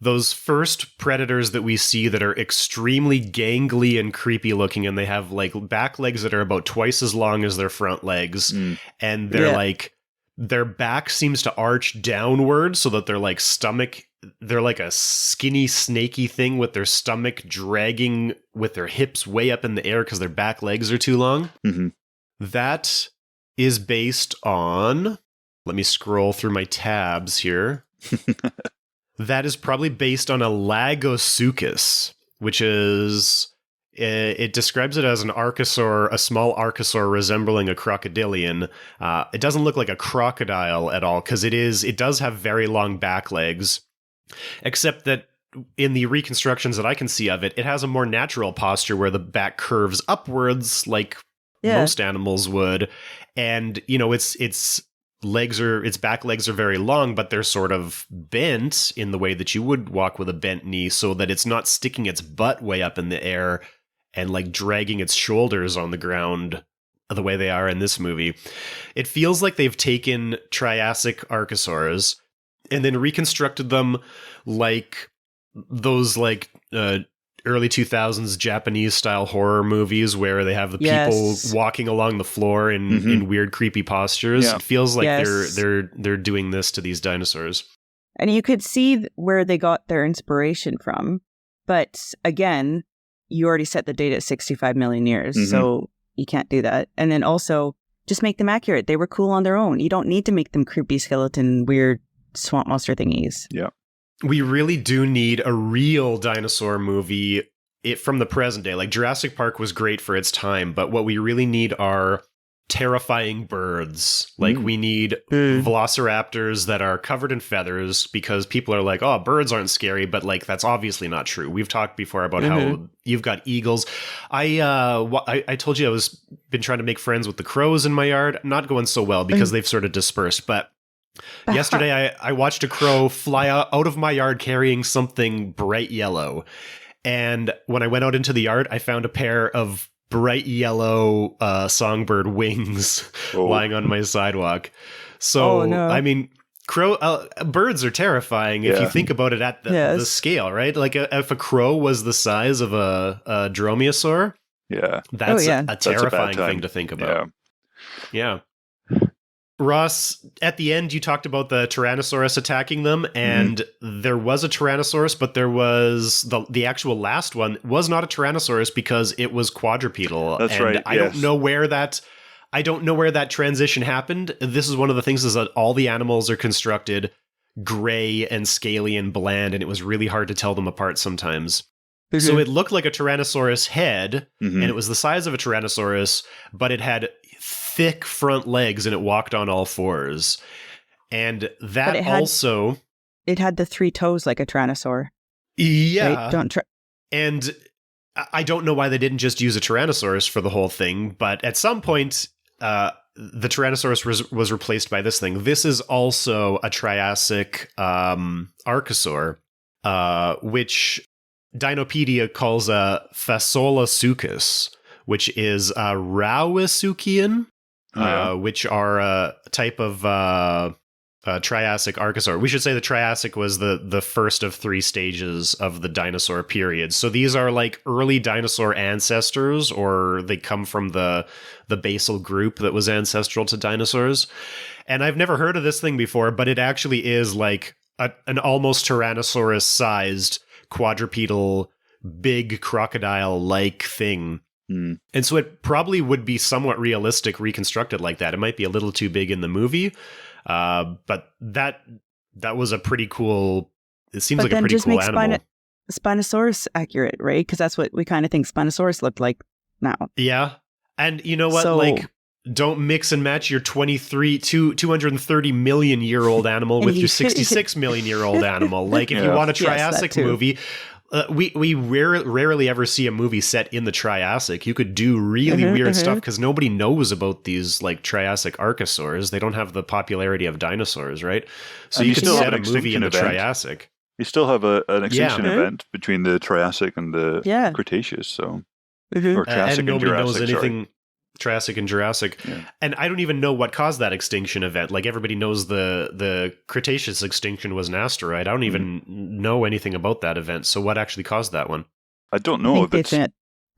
those first predators that we see that are extremely gangly and creepy looking, and they have like back legs that are about twice as long as their front legs, and they're like, their back seems to arch downward so that they're like they're like a skinny, snaky thing with their stomach dragging with their hips way up in the air because their back legs are too long. That is based on, let me scroll through my tabs here. That is probably based on a Lagosuchus, which is, it describes it as an archosaur, a small archosaur resembling a crocodilian. It doesn't look like a crocodile at all, because it does have very long back legs, except that in the reconstructions that I can see of it, it has a more natural posture where the back curves upwards like most animals would. And, its back legs are very long, but they're sort of bent in the way that you would walk with a bent knee, so that it's not sticking its butt way up in the air and like dragging its shoulders on the ground the way they are in this movie. It feels like they've taken Triassic archosaurs and then reconstructed them like those like early 2000s Japanese style horror movies where they have the people walking along the floor in weird creepy postures. It feels like they're doing this to these dinosaurs. And you could see where they got their inspiration from. But again, you already set the date at 65 million years, so you can't do that. And then also, just make them accurate. They were cool on their own. You don't need to make them creepy skeleton, weird swamp monster thingies. Yeah. We really do need a real dinosaur movie from the present day. Like Jurassic Park was great for its time, but what we really need are terrifying birds. Like we need velociraptors that are covered in feathers, because people are like, oh, birds aren't scary, but like that's obviously not true. We've talked before about how you've got eagles. I told you I was been trying to make friends with the crows in my yard. Not going so well because they've sort of dispersed, but yesterday I watched a crow fly out of my yard carrying something bright yellow. And when I went out into the yard, I found a pair of bright yellow songbird wings lying on my sidewalk. So, Oh, no. I mean, birds are terrifying if you think about it at the scale, right? Like if a crow was the size of a dromaeosaur, that's a terrifying thing to think about. Yeah. Ross, at the end, you talked about the Tyrannosaurus attacking them, and there was a Tyrannosaurus, but there was the actual last one was not a Tyrannosaurus because it was quadrupedal. That's right. I don't know where that transition happened. This is one of the things is that all the animals are constructed gray and scaly and bland, and it was really hard to tell them apart sometimes. So it looked like a Tyrannosaurus head, and it was the size of a Tyrannosaurus, but it had thick front legs and it walked on all fours. And that it had the 3 toes like a Tyrannosaur. Yeah. Right? And I don't know why they didn't just use a Tyrannosaurus for the whole thing, but at some point, the Tyrannosaurus was replaced by this thing. This is also a Triassic archosaur, which Dinopedia calls a Fasolasuchus, which is a Rauisuchian, which are a type of Triassic archosaur. We should say the Triassic was the first of 3 stages of the dinosaur period. So these are like early dinosaur ancestors, or they come from the basal group that was ancestral to dinosaurs. And I've never heard of this thing before, but it actually is like an almost Tyrannosaurus-sized quadrupedal, big crocodile-like thing. And so it probably would be somewhat realistic reconstructed like that. It might be a little too big in the movie, but that was a pretty cool. It seems like a pretty cool animal. Spinosaurus accurate, right? Because that's what we kind of think Spinosaurus looked like now. Yeah, and you know what? Don't mix and match your 230 million year old animal with your 66 million year old animal. Like if you want a Triassic movie. We rarely ever see a movie set in the Triassic. You could do really weird stuff because nobody knows about these like Triassic archosaurs. They don't have the popularity of dinosaurs, right? So you could set a movie in the Triassic. You still have an extinction event between the Triassic and the Cretaceous, so or Triassic and nobody Jurassic, knows anything. Triassic and Jurassic. And I don't even know what caused that extinction event. Like everybody knows the Cretaceous extinction was an asteroid. I don't even know anything about that event. So what actually caused that one? I don't know if it's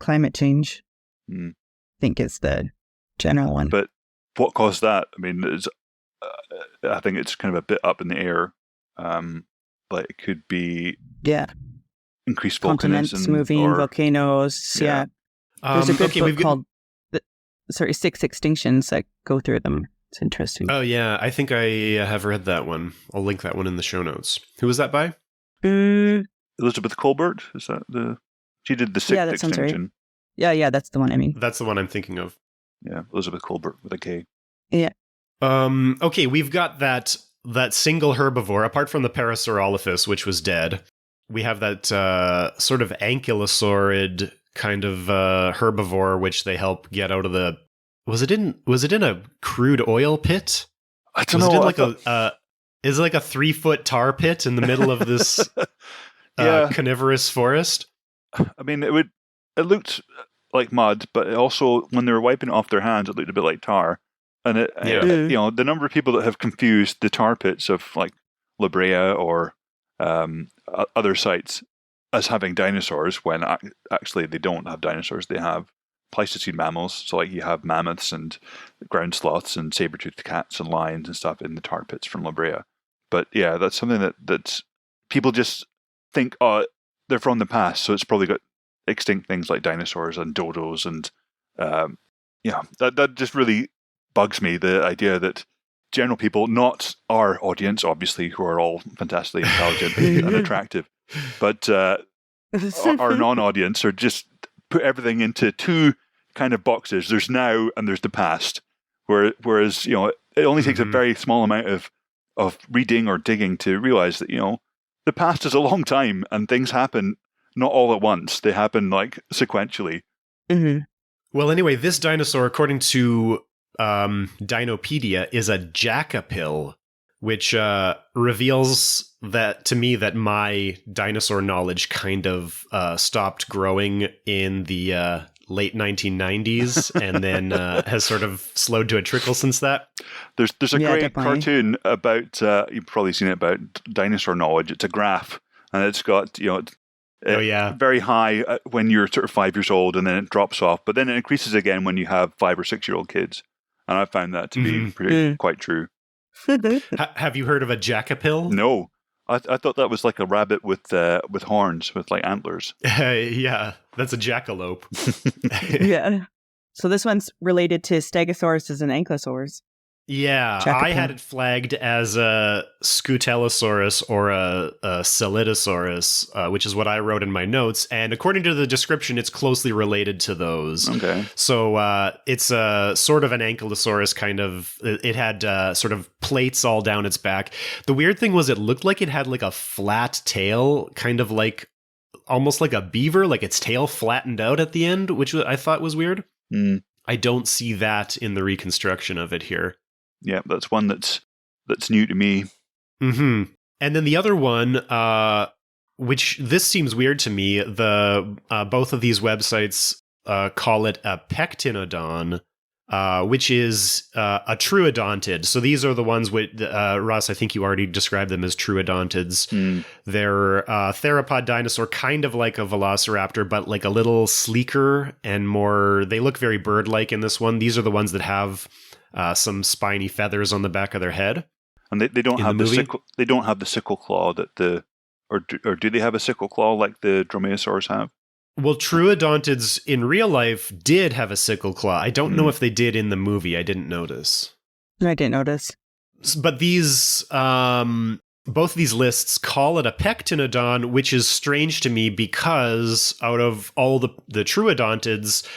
climate change. I think it's the general one. But what caused that? I mean, I think it's kind of a bit up in the air. But it could be increased continents volcanism, moving, volcanoes. Yeah. There's a good book called 6 Extinctions that go through them. It's interesting. Oh, yeah. I think I have read that one. I'll link that one in the show notes. Who was that by? Elizabeth Colbert? Is that she did the 6th Extinction. Right. Yeah, that's the one I mean. That's the one I'm thinking of. Yeah, Elizabeth Colbert with a K. Yeah. Okay, we've got that single herbivore, apart from the Parasaurolophus, which was dead. We have that sort of ankylosaurid kind of herbivore, which they help get out of the. Was it in a crude oil pit? I don't know. Is it like a 3-foot tar pit in the middle of this carnivorous forest? I mean, it looked like mud, but it also, when they were wiping it off their hands, it looked a bit like tar. And the number of people that have confused the tar pits of like La Brea or other sites as having dinosaurs, when actually they don't have dinosaurs. They have Pleistocene mammals. So like you have mammoths and ground sloths and saber-toothed cats and lions and stuff in the tar pits from La Brea. But yeah, that's something that people just think, oh, they're from the past, so it's probably got extinct things like dinosaurs and dodos, and that just really bugs me, the idea that general people, not our audience, obviously, who are all fantastically intelligent and attractive, but our non-audience are just put everything into 2 kind of boxes. There's now and there's the past. Whereas it only takes a very small amount of reading or digging to realize that the past is a long time and things happen not all at once. They happen like sequentially. Well, anyway, this dinosaur, according to Dinopedia, is a jackapil, which reveals that to me that my dinosaur knowledge kind of stopped growing in the late 1990s and then has sort of slowed to a trickle since that. There's a great definitely. cartoon about, you've probably seen it, about dinosaur knowledge. It's a graph, and it's got, very high when you're sort of 5 years old, and then it drops off, but then it increases again when you have 5 or 6 year old kids. And I found that to be quite true. Have you heard of a jackapil? No. I thought that was like a rabbit with horns, with like antlers. Yeah, that's a jackalope. Yeah. So this one's related to stegosauruses and ankylosaurs. Yeah, Jackapil. I had it flagged as a Scutellosaurus or a Solidosaurus, which is what I wrote in my notes. And according to the description, it's closely related to those. Okay. So it's a sort of an ankylosaurus kind of. It had sort of plates all down its back. The weird thing was it looked like it had like a flat tail, kind of like almost like a beaver, like its tail flattened out at the end, which I thought was weird. Mm. I don't see that in the reconstruction of it here. Yeah, that's one that's new to me. Mm-hmm. And then the other one, which this seems weird to me, the both of these websites call it a pectinodon, which is a truodontid. So these are the ones with Ross. I think you already described them as truodontids. Mm. They're a theropod dinosaur, kind of like a velociraptor, but like a little sleeker and more. They look very bird-like in this one. These are the ones that have some spiny feathers on the back of their head. And they don't have the sickle. They don't have the sickle claw that or do they have a sickle claw like the dromaeosaurs have? Well, truodontids in real life did have a sickle claw. I don't know if they did in the movie. I didn't notice. I didn't notice. But these, both of these lists call it a pectinodon, which is strange to me because out of all the truodontids,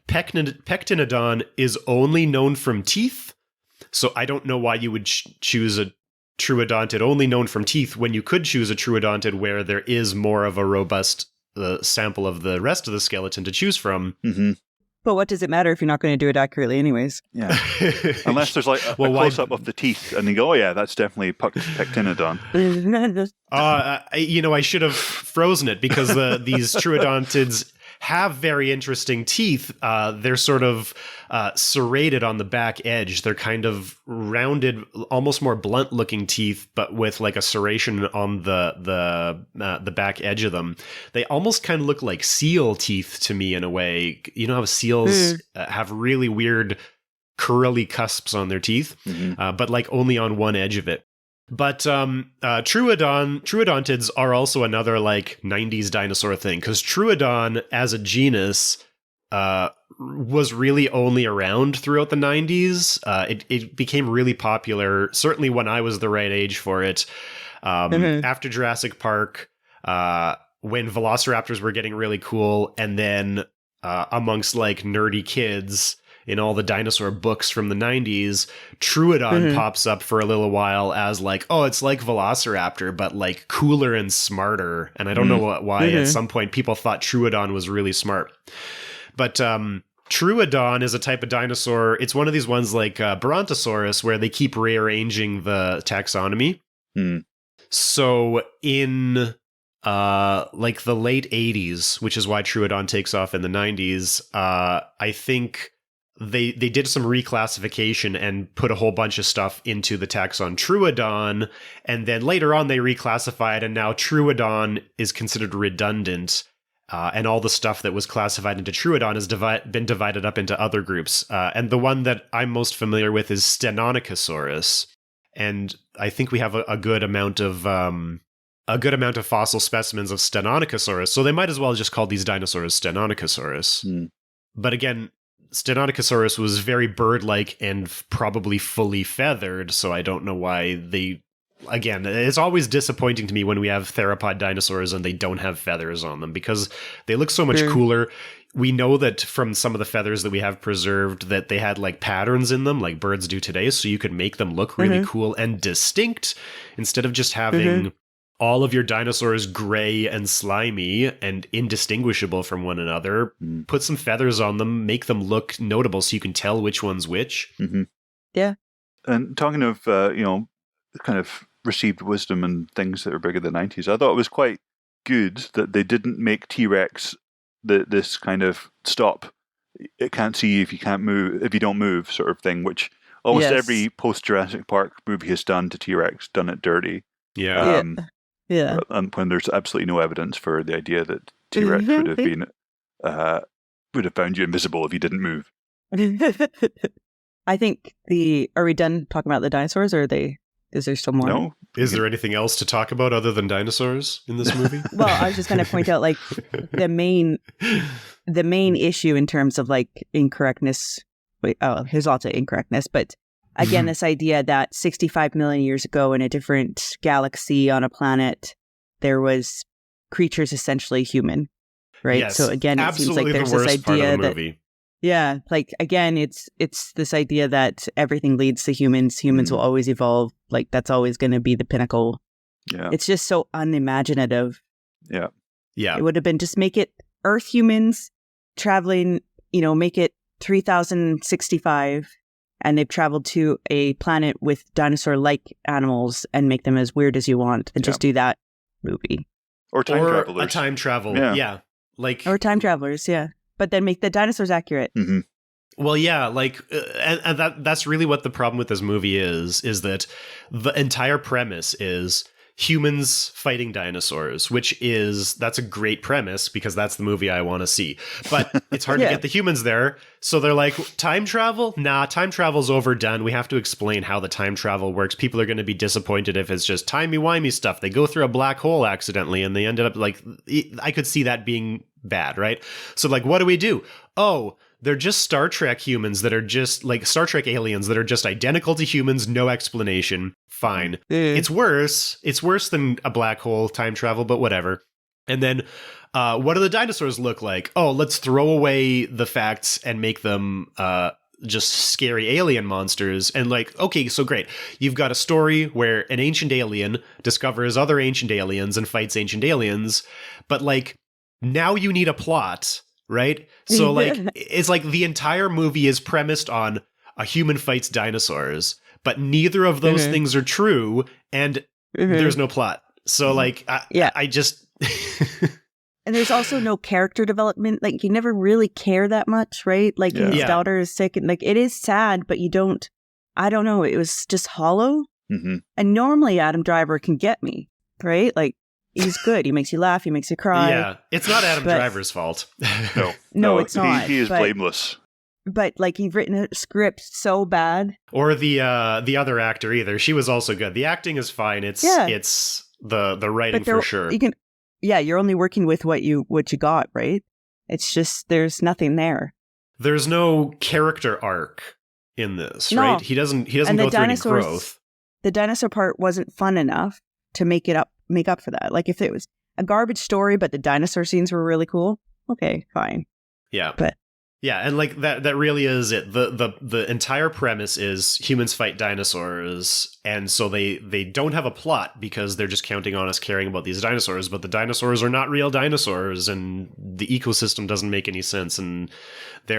pectinodon is only known from teeth. So I don't know why you would choose a truodontid only known from teeth when you could choose a truodontid where there is more of a robust sample of the rest of the skeleton to choose from. Mm-hmm. But what does it matter if you're not going to do it accurately anyways? Yeah. Unless there's like a close-up of the teeth and you go, oh yeah, that's definitely pectinodon. I should have frozen it because these truodontids have very interesting teeth. They're sort of serrated on the back edge. They're kind of rounded, almost more blunt-looking teeth, but with like a serration on the back edge of them. They almost kind of look like seal teeth to me in a way. You know how seals have really weird curly cusps on their teeth, but like only on one edge of it. But truodontids are also another like 90s dinosaur thing, because truodon as a genus was really only around throughout the 90s. It became really popular, certainly when I was the right age for it. After Jurassic Park, when velociraptors were getting really cool, and then amongst like nerdy kids in all the dinosaur books from the 90s, Troodon pops up for a little while as like, oh, it's like Velociraptor, but like cooler and smarter. And I don't know why at some point people thought Troodon was really smart. But Troodon is a type of dinosaur. It's one of these ones like Brontosaurus where they keep rearranging the taxonomy. So in like the late 80s, which is why Troodon takes off in the 90s, I think they did some reclassification and put a whole bunch of stuff into the taxon Troodon, and then later on they reclassified, and now Troodon is considered redundant, and all the stuff that was classified into Troodon has been divided up into other groups. And the one that I'm most familiar with is Stenonychosaurus, and I think we have a good amount of fossil specimens of Stenonychosaurus, so they might as well just call these dinosaurs Stenonychosaurus. But again, Stenonychosaurus was very bird-like and probably fully feathered, so I don't know why they... Again, it's always disappointing to me when we have theropod dinosaurs and they don't have feathers on them, because they look so much cooler. We know that from some of the feathers that we have preserved that they had like patterns in them, like birds do today, so you could make them look really cool and distinct, instead of just having all of your dinosaurs gray and slimy and indistinguishable from one another. Put some feathers on them, make them look notable so you can tell which one's which. Yeah. And talking of, kind of received wisdom and things that are bigger than 90s. I thought it was quite good that they didn't make T-Rex this kind of stop. It can't see you if you can't move, if you don't move sort of thing, which almost every post-Jurassic Park movie has done to T-Rex, done it dirty. Yeah. And when there's absolutely no evidence for the idea that T-Rex would have been would have found you invisible if you didn't move. I think are we done talking about the dinosaurs, or is there still more? No. Is there anything else to talk about other than dinosaurs in this movie? Well, I was just going to point out, like, the main issue in terms of, like, incorrectness. Here's lots of incorrectness, but again, this idea that 65 million years ago in a different galaxy on a planet, there was creatures essentially human, right? Yes, so again, it seems like there's this idea that, yeah, like, again, it's this idea that everything leads to humans. Humans will always evolve. Like, that's always going to be the pinnacle. Yeah. It's just so unimaginative. Yeah. Yeah. It would have been just make it Earth humans traveling, make it 3065, and they've traveled to a planet with dinosaur-like animals and make them as weird as you want, and just do that movie. Or time travelers. A time travel. Yeah. Or time travelers, yeah. But then make the dinosaurs accurate. Mm-hmm. Well, yeah, like, and that's really what the problem with this movie is that the entire premise is humans fighting dinosaurs, that's a great premise because that's the movie I want to see. But it's hard to get the humans there. So they're like, time travel? Nah, time travel's overdone. We have to explain how the time travel works. People are going to be disappointed if it's just timey-wimey stuff. They go through a black hole accidentally and they ended up like, I could see that being bad, right? So like, what do? Oh, they're just Star Trek humans that are just like Star Trek aliens that are just identical to humans, no explanation. Fine. It's worse. It's worse than a black hole time travel, but whatever. And then what do the dinosaurs look like? Oh, let's throw away the facts and make them just scary alien monsters. And like, okay, so great. You've got a story where an ancient alien discovers other ancient aliens and fights ancient aliens, but like, now you need a plot, right? So like, it's like the entire movie is premised on a human fights dinosaurs, but neither of those things are true, and there's no plot. So like, I just... And there's also no character development. Like, you never really care that much, right? Like, his daughter is sick, and like, it is sad, but you don't... I don't know. It was just hollow. Mm-hmm. And normally Adam Driver can get me, right? Like, he's good. He makes you laugh. He makes you cry. Yeah, it's not Adam Driver's fault. No, it's not. He is blameless. But like, you've written a script so bad. Or the other actor either. She was also good. The acting is fine. It's the writing for sure. You're only working with what you got, right? It's just there's nothing there. There's no character arc in this, right? He doesn't go through any growth. The dinosaur part wasn't fun enough to make up for that. Like, if it was a garbage story, but the dinosaur scenes were really cool, okay, fine. Yeah. But yeah, and like that really is it. The entire premise is humans fight dinosaurs, and so they don't have a plot because they're just counting on us caring about these dinosaurs, but the dinosaurs are not real dinosaurs, and the ecosystem doesn't make any sense, and they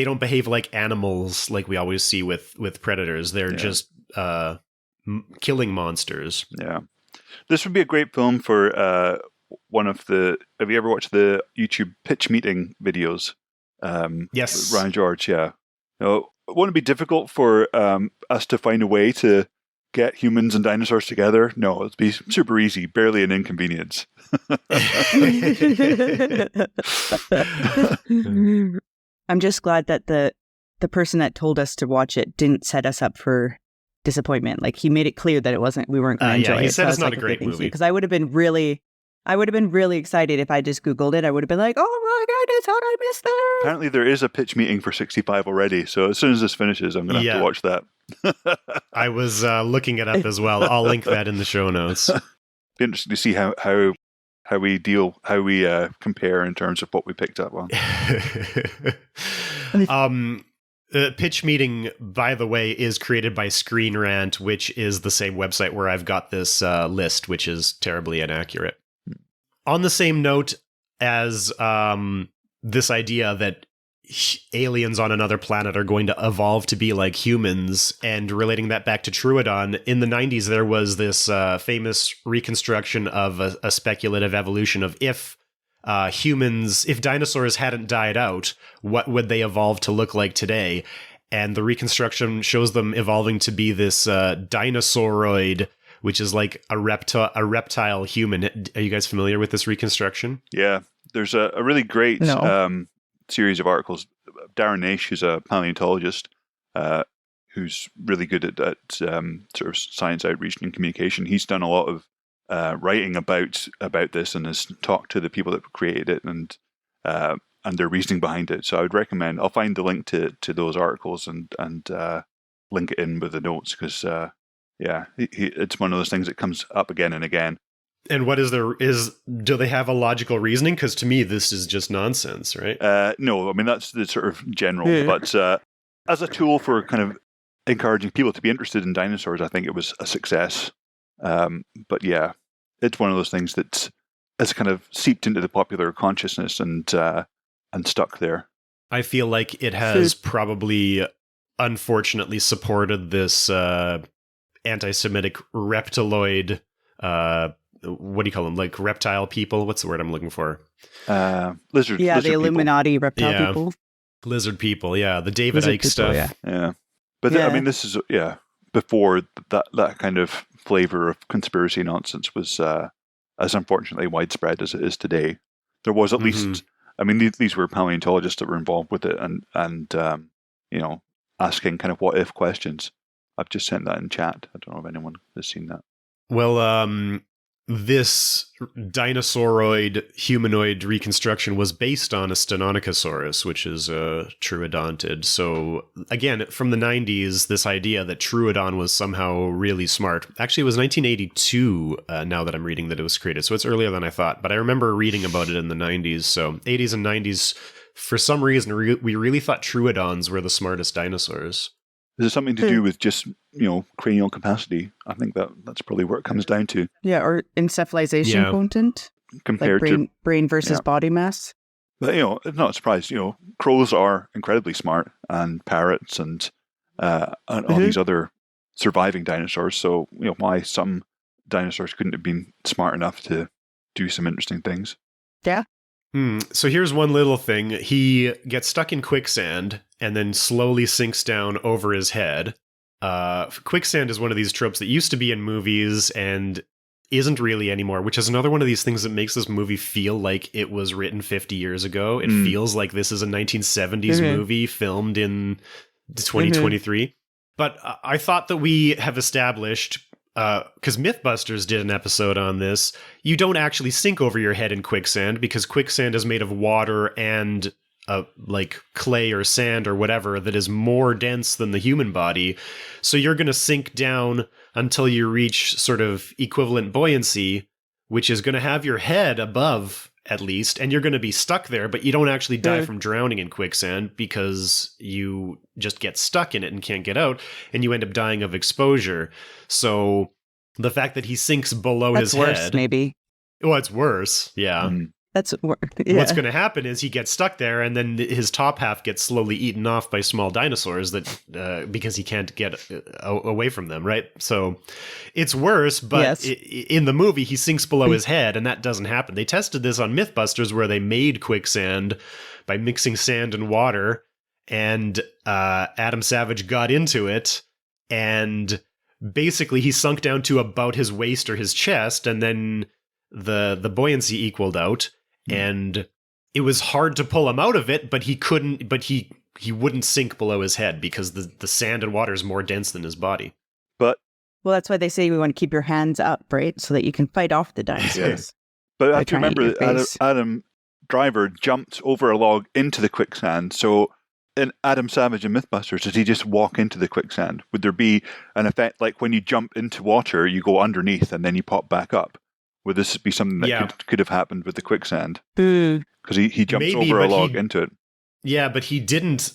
don't behave like animals like we always see with predators. They're just killing monsters. Yeah. This would be a great film for one of the... Have you ever watched the YouTube pitch meeting videos? Yes. Ryan George, yeah. No, it wouldn't be difficult for us to find a way to get humans and dinosaurs together. No, it'd be super easy, barely an inconvenience. I'm just glad that the person that told us to watch it didn't set us up for disappointment. Like, he made it clear that we weren't going to enjoy it. He said so it's not a great movie. Because I would have been really excited if I just Googled it. I would have been like, oh my goodness, how did I miss that? Apparently there is a pitch meeting for 65 already. So as soon as this finishes, I'm going to have to watch that. I was looking it up as well. I'll link that in the show notes. Be interesting to see how we compare in terms of what we picked up on. Pitch Meeting, by the way, is created by Screen Rant, which is the same website where I've got this list, which is terribly inaccurate. On the same note as this idea that aliens on another planet are going to evolve to be like humans, and relating that back to Troodon, in the 90s there was this famous reconstruction of a speculative evolution of if dinosaurs hadn't died out, what would they evolve to look like today? And the reconstruction shows them evolving to be this dinosauroid, which is like a reptile human. Are you guys familiar with this reconstruction? Yeah, there's a really great series of articles. Darren Naish, who's a paleontologist, who's really good at sort of science outreach and communication. He's done a lot of writing about this and has talked to the people that created it and their reasoning behind it. So I would recommend. I'll find the link to those articles and link it in with the notes because it's one of those things that comes up again and again. And what do they have a logical reasoning? Because to me, this is just nonsense, right? No, I mean, that's the sort of general. Yeah. But as a tool for kind of encouraging people to be interested in dinosaurs, I think it was a success. But yeah, it's one of those things that has kind of seeped into the popular consciousness and stuck there. I feel like it has probably, unfortunately, supported this anti-Semitic reptiloid what do you call them? Like reptile people? What's the word I'm looking for? Lizard. Yeah, lizard the Illuminati reptile people. Lizard people. Yeah, the David Icke stuff. Yeah. But I mean, this is before that kind of flavor of conspiracy nonsense was as unfortunately widespread as it is today. There was at least. I mean, these were paleontologists that were involved with it, and asking kind of what if questions. I've just sent that in chat. I don't know if anyone has seen that. Well, this dinosauroid humanoid reconstruction was based on a Stenonychosaurus, which is a troodontid. So again, from the 90s, this idea that Troodon was somehow really smart. Actually, it was 1982, now that I'm reading that it was created. So it's earlier than I thought. But I remember reading about it in the 90s. So 80s and 90s, for some reason, we really thought Troodons were the smartest dinosaurs. Is it something to do with just, cranial capacity? I think that's probably what it comes down to. Yeah, or encephalization content. Compared like to brain versus body mass. But, it's not a surprise. Crows are incredibly smart, and parrots and all these other surviving dinosaurs. So, why some dinosaurs couldn't have been smart enough to do some interesting things. Yeah. So here's one little thing. He gets stuck in quicksand and then slowly sinks down over his head. Quicksand is one of these tropes that used to be in movies and isn't really anymore, which is another one of these things that makes this movie feel like it was written 50 years ago. It feels like this is a 1970s movie filmed in 2023. But I thought that we have established, because Mythbusters did an episode on this, you don't actually sink over your head in quicksand because quicksand is made of water and like clay or sand or whatever that is more dense than the human body. So you're going to sink down until you reach sort of equivalent buoyancy, which is going to have your head above at least, and you're going to be stuck there, but you don't actually die from drowning in quicksand because you just get stuck in it and can't get out, and you end up dying of exposure. So the fact that he sinks below his head... That's worse, maybe. Well, it's worse, yeah. That's worse. What's going to happen is he gets stuck there, and then his top half gets slowly eaten off by small dinosaurs that because he can't get away from them, right? So it's worse, but in the movie, he sinks below his head, and that doesn't happen. They tested this on Mythbusters, where they made quicksand by mixing sand and water, and Adam Savage got into it, and basically he sunk down to about his waist or his chest, and then the buoyancy equaled out. And it was hard to pull him out of it, but he couldn't. But he wouldn't sink below his head because the sand and water is more dense than his body. But that's why they say we want to keep your hands up, right, so that you can fight off the dinosaurs. But I have to remember that Adam Driver jumped over a log into the quicksand. So in Adam Savage and Mythbusters, did he just walk into the quicksand? Would there be an effect like when you jump into water, you go underneath and then you pop back up? Would this be something that could have happened with the quicksand? Because he jumps over a log into it. Yeah, but he didn't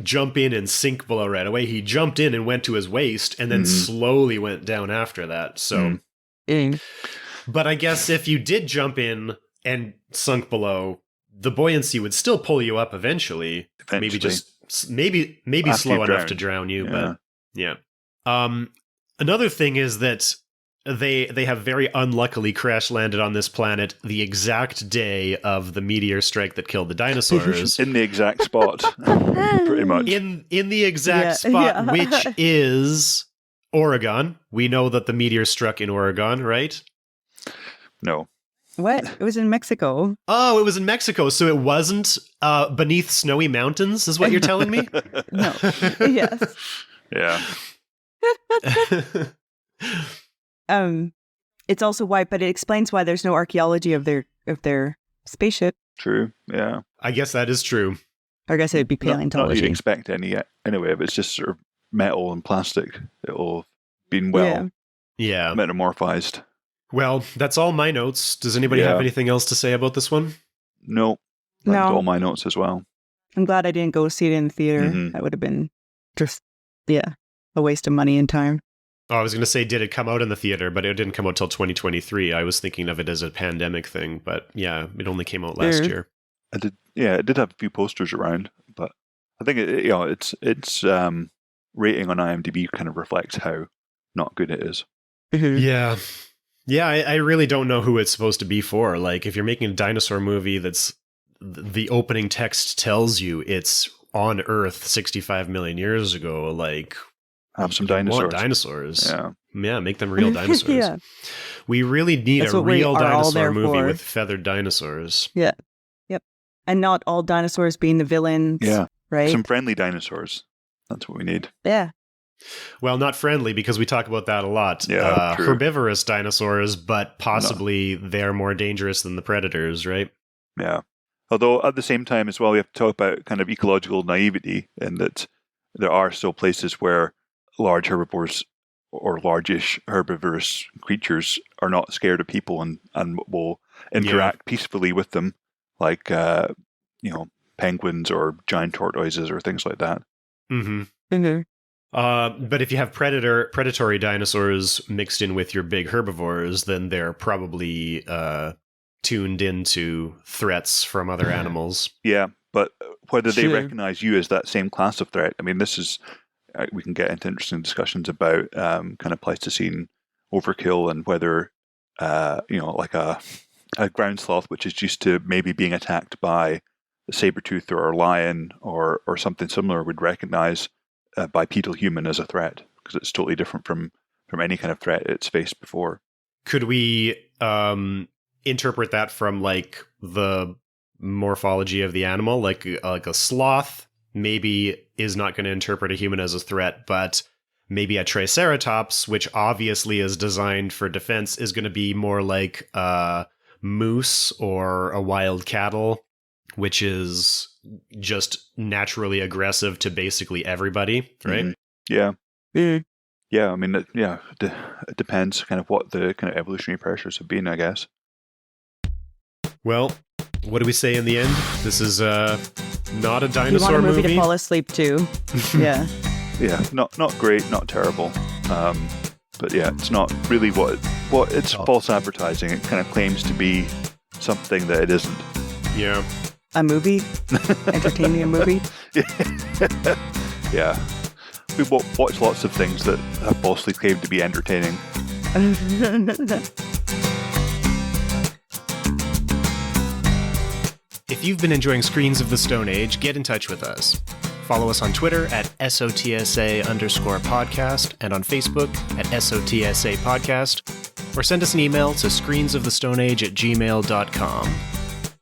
jump in and sink below right away. He jumped in and went to his waist and then slowly went down after that. So, but I guess if you did jump in and sunk below, the buoyancy would still pull you up eventually. Maybe After slow you enough drown. to drown you, Yeah. but yeah. Another thing is that they have very unluckily crash landed on this planet the exact day of the meteor strike that killed the dinosaurs. In the exact spot, pretty much. in the exact spot, which is Oregon. We know that the meteor struck in Oregon, right? No. What? It was in Mexico. Oh, it was in Mexico, so it wasn't beneath snowy mountains, is what you're telling me? No. Yes. Yeah. It's also why, but it explains why there's no archaeology of their spaceship. True. Yeah. I guess that is true. I guess it would be Not that you'd paleontology. expect any anyway, if it's just sort of metal and plastic, it'll have been well Yeah. metamorphized. Well, that's all my notes. Does anybody have anything else to say about this one? No. That's No. all my notes as well. I'm glad I didn't go see it in the theater. Mhm. That would have been just, a waste of money and time. Oh, I was going to say, did it come out in the theater? But it didn't come out till 2023. I was thinking of it as a pandemic thing, but yeah, it only came out last year. It did have a few posters around, but I think its rating on IMDb kind of reflects how not good it is. Yeah. Yeah, I really don't know who it's supposed to be for. Like, if you're making a dinosaur movie that's the opening text tells you it's on Earth 65 million years ago, like, Have some you want dinosaurs. dinosaurs. Yeah. Yeah, make them real dinosaurs. Yeah. We really need That's a what we real are all dinosaur there movie for. with feathered dinosaurs. Yeah. Yep. And not all dinosaurs being the villains. Yeah. Right? Some friendly dinosaurs. That's what we need. Yeah. Well, not friendly, because we talk about that a lot. Yeah, true. Herbivorous dinosaurs, but possibly they're more dangerous than the predators, right? Yeah. Although at the same time as well, we have to talk about kind of ecological naivety in that there are still places where large herbivores or largish herbivorous creatures are not scared of people and will interact peacefully with them, like penguins or giant tortoises or things like that. Mm-hmm. Mm-hmm. But if you have predatory dinosaurs mixed in with your big herbivores, then they're probably tuned into threats from other animals. Yeah, but whether they Sure. recognize you as that same class of threat, I mean, this is, we can get into interesting discussions about kind of Pleistocene overkill and whether, like a ground sloth, which is used to maybe being attacked by a saber-tooth or a lion or something similar, would recognize a bipedal human as a threat, because it's totally different from any kind of threat it's faced before. Could we interpret that from like the morphology of the animal, like a sloth maybe is not going to interpret a human as a threat, but maybe a triceratops, which obviously is designed for defense, is going to be more like a moose or a wild cattle, which is just naturally aggressive to basically everybody, right? Yeah. Mm. Yeah, I mean, it depends kind of what the kind of evolutionary pressures have been, I guess. Well, what do we say in the end? This is not a You dinosaur want a movie movie. to fall asleep to. Yeah. Yeah, not great, not terrible. But yeah, it's not really what it's false advertising. It kind of claims to be something that it isn't. Yeah. A movie? Entertaining a movie? Yeah. We watch lots of things that have falsely claimed to be entertaining. If you've been enjoying Screens of the Stone Age, get in touch with us. Follow us on Twitter at SOTSA_podcast and on Facebook at SOTSA podcast, or send us an email to screensofthestoneage@gmail.com.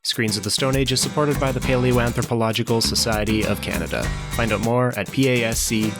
Screens of the Stone Age is supported by the Paleoanthropological Society of Canada. Find out more at pasc-scpa.ca.